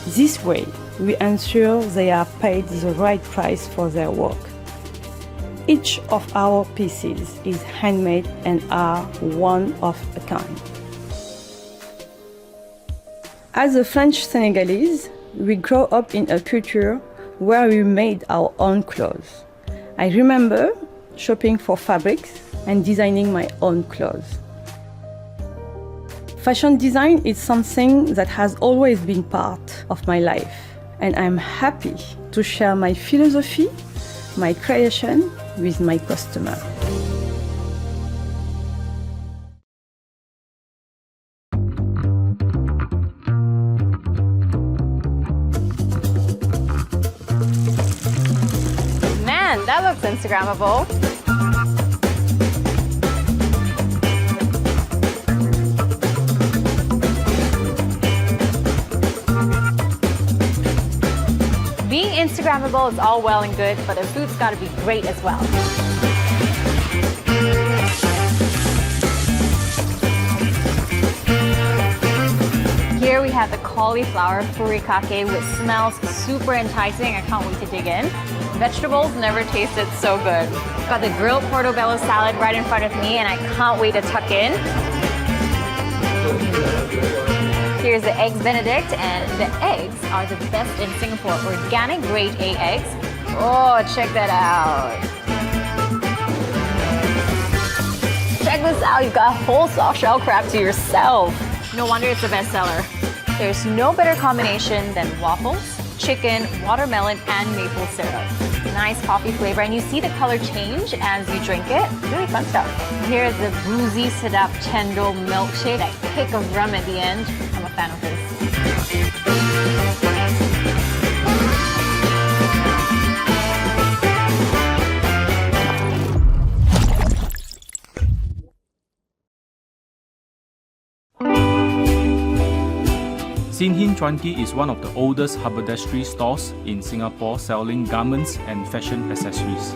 This way, we ensure they are paid the right price for their work. Each of our pieces is handmade and are one of a kind. As a French Senegalese, we grew up in a culture where we made our own clothes. I remember shopping for fabrics and designing my own clothes. Fashion design is something that has always been part of my life. And I'm happy to share my philosophy, my creation with my customer. Man, that looks Instagrammable. Being Instagrammable is all well and good, but the food's got to be great as well. Here we have the cauliflower furikake, which smells super enticing. I can't wait to dig in. Vegetables never tasted so good. Got the grilled portobello salad right in front of me, and I can't wait to tuck in. Here's the eggs Benedict, and the eggs are the best in Singapore. Organic grade A eggs. Oh, check that out. Check this out, you've got a whole soft shell crab to yourself. No wonder it's a bestseller. There's no better combination than waffles, chicken, watermelon, and maple syrup. Nice coffee flavor, and you see the color change as you drink it. Really fun stuff. Here's the Bruzy Sedap Chendol milkshake. That kick of rum at the end. I'm a fan of this. Sin Hin Chuan Quay is one of the oldest haberdashery stores in Singapore selling garments and fashion accessories.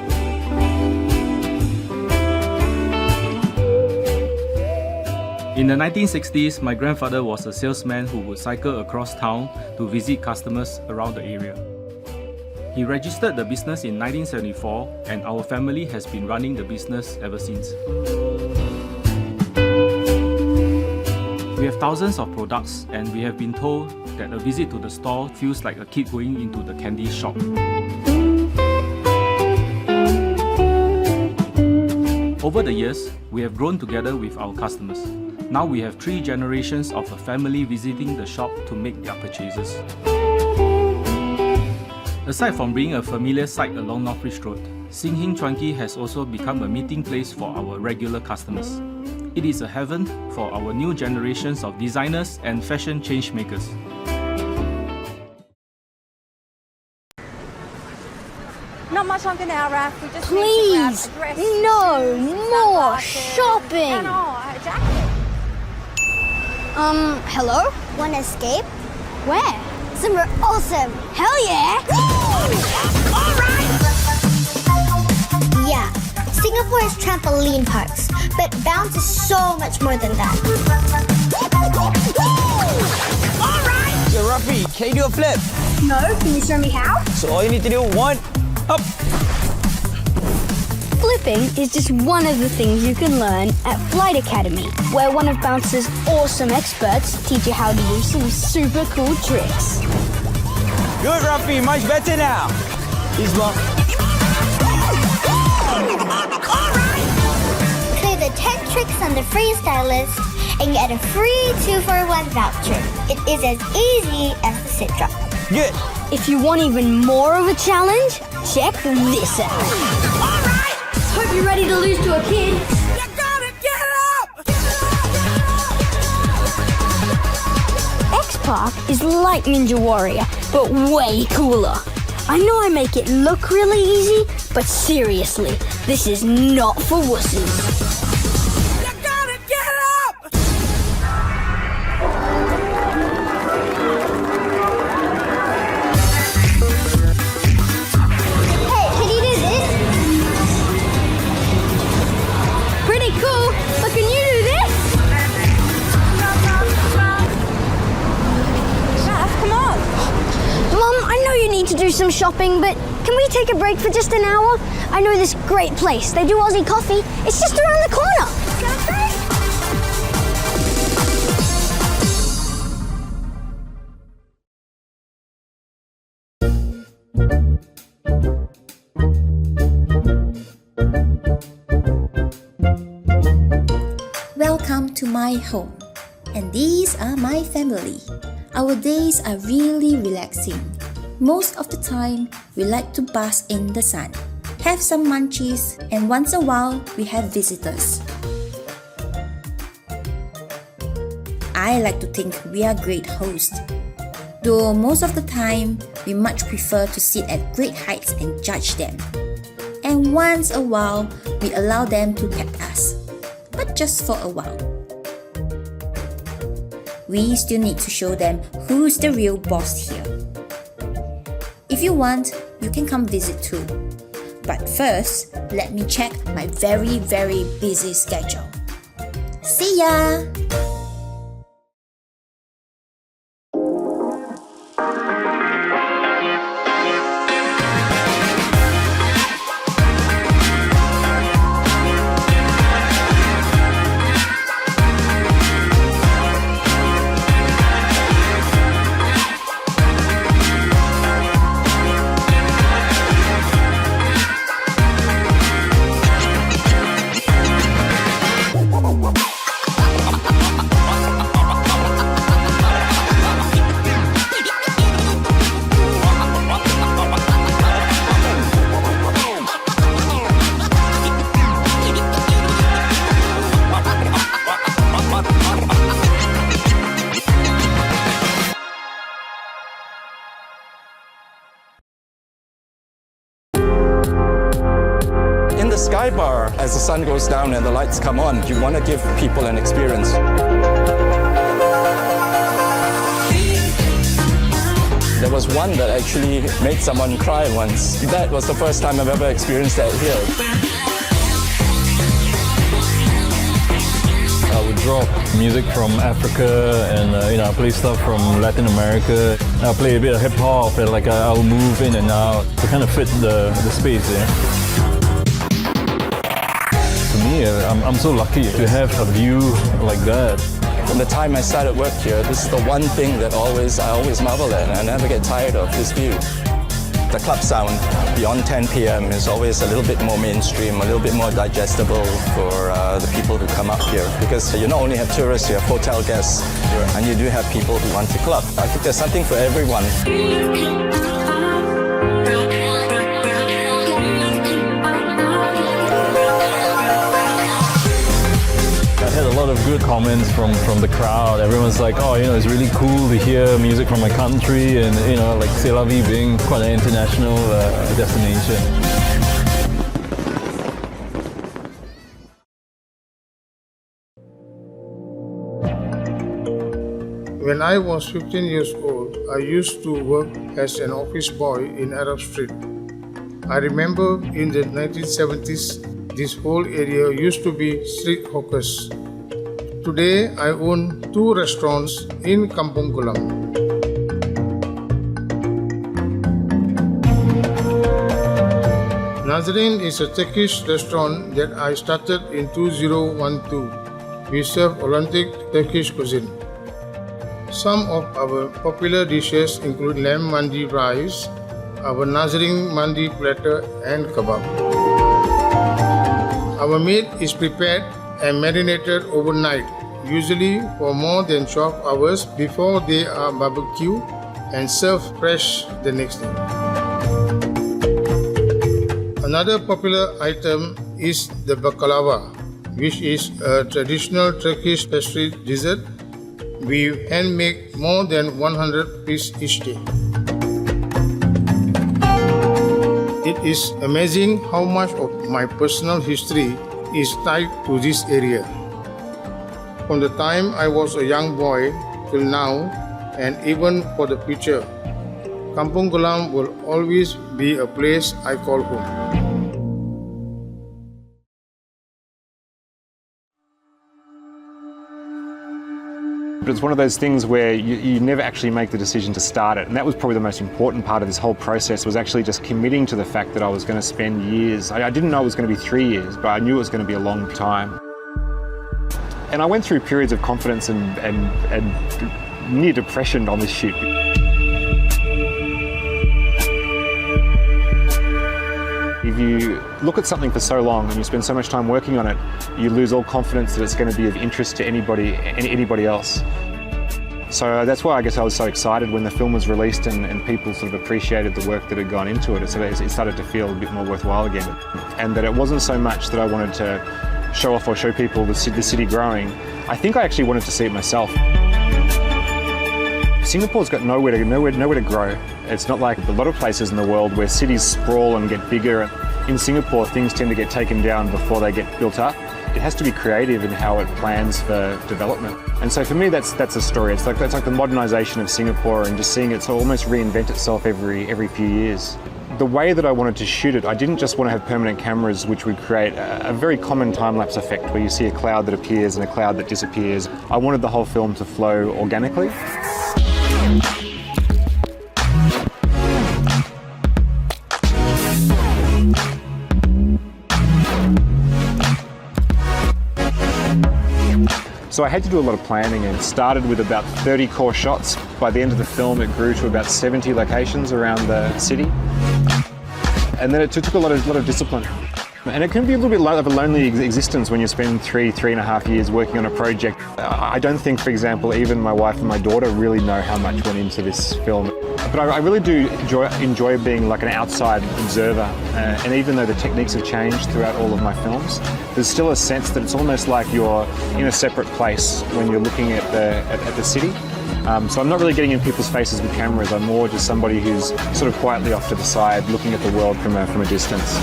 In the 1960s, my grandfather was a salesman who would cycle across town to visit customers around the area. He registered the business in 1974 and our family has been running the business ever since. We have thousands of products and we have been told that a visit to the store feels like a kid going into the candy shop. Over the years, we have grown together with our customers. Now we have 3 generations of a family visiting the shop to make their purchases. Aside from being a familiar sight along North Bridge Road, Sin Hin Chuan Quay has also become a meeting place for our regular customers. It is a heaven for our new generations of designers and fashion change makers. Not much longer now, Raph. We just Please, need to grab a dress, no shoes, more sunglasses, shopping. and a jacket. Hello? Wanna escape? Where? Somewhere awesome. Hell yeah! Alright! Yeah, Singapore has trampoline parks, but bounce is so much more than that. Alright! Yo, Rafi, can you do a flip? No, can you show me how? So all you need to do, 1, up. Flipping is just one of the things you can learn at Flight Academy, where one of Bounce's awesome experts teach you how to do some super cool tricks. Good, Rafi, much better now. Isma. Clear the 10 tricks on the freestyle list and get a free 2-for-1 voucher. It is as easy as the sit drop. Good. If you want even more of a challenge, check this out. Alright! Hope you're ready to lose to a kid. You gotta get up! X-Park is like Ninja Warrior, but way cooler. I know I make it look really easy, but seriously, this is not for wussies. To do some shopping, but can we take a break for just an hour? I know this great place. They do Aussie coffee. It's just around the corner. Welcome to my home, and these are my family. Our days are really relaxing. Most of the time, we like to bask in the sun, have some munchies, and once a while, we have visitors. I like to think we are great hosts, though most of the time, we much prefer to sit at great heights and judge them. And once a while, we allow them to pet us, but just for a while. We still need to show them who's the real boss here. If you want, you can come visit too. But first, let me check my very busy schedule. See ya! Sky bar, as the sun goes down and the lights come on, you want to give people an experience. There was one that actually made someone cry once. That was the first time I've ever experienced that here. I would drop music from Africa and I play stuff from Latin America. I play a bit of hip hop and I'll move in and out to kind of fit the space there. I'm so lucky to have a view like that. From the time I started work here, this is the one thing that I always marvel at, and I never get tired of this view. The club sound beyond 10 p.m. is always a little bit more mainstream, a little bit more digestible for the people who come up here. Because you not only have tourists, you have hotel guests, and you do have people who want to club. I think there's something for everyone. I had a lot of good comments from the crowd. Everyone's like, oh, it's really cool to hear music from my country, and C'est La Vie being quite an international destination. When I was 15 years old, I used to work as an office boy in Arab Street. I remember in the 1970s, this whole area used to be street hawkers. Today, I own 2 restaurants in Kampung Glam. Nazreen is a Turkish restaurant that I started in 2012. We serve authentic Turkish cuisine. Some of our popular dishes include lamb mandi rice, our Nazring mandi platter and kebab. Our meat is prepared and marinated overnight, usually for more than 12 hours before they are barbecued and served fresh the next day. Another popular item is the baklava, which is a traditional Turkish pastry dessert. We hand make more than 100 pieces each day. It is amazing how much of my personal history is tied to this area. From the time I was a young boy till now, and even for the future, Kampung Glam will always be a place I call home. But it's one of those things where you never actually make the decision to start it. And that was probably the most important part of this whole process, was actually just committing to the fact that I was going to spend years. I didn't know it was going to be 3 years, but I knew it was going to be a long time. And I went through periods of confidence and near depression on this shoot. If you look at something for so long and you spend so much time working on it, you lose all confidence that it's going to be of interest to anybody else. So that's why I guess I was so excited when the film was released and people sort of appreciated the work that had gone into it. So it started to feel a bit more worthwhile again. And that it wasn't so much that I wanted to show off or show people the city growing. I think I actually wanted to see it myself. Singapore's got nowhere to grow. It's not like a lot of places in the world where cities sprawl and get bigger. In Singapore, things tend to get taken down before they get built up. It has to be creative in how it plans for development. And so for me, that's a story. It's like the modernisation of Singapore and just seeing it almost reinvent itself every few years. The way that I wanted to shoot it, I didn't just want to have permanent cameras which would create a very common time-lapse effect where you see a cloud that appears and a cloud that disappears. I wanted the whole film to flow organically. So I had to do a lot of planning, and it started with about 30 core shots. By the end of the film, it grew to about 70 locations around the city. And then it took a lot of discipline. And it can be a little bit of a lonely existence when you spend 3.5 years working on a project. I don't think, for example, even my wife and my daughter really know how much went into this film. But I really do enjoy being like an outside observer. And even though the techniques have changed throughout all of my films, there's still a sense that it's almost like you're in a separate place when you're looking at the city. So I'm not really getting in people's faces with cameras. I'm more just somebody who's sort of quietly off to the side, looking at the world from a distance.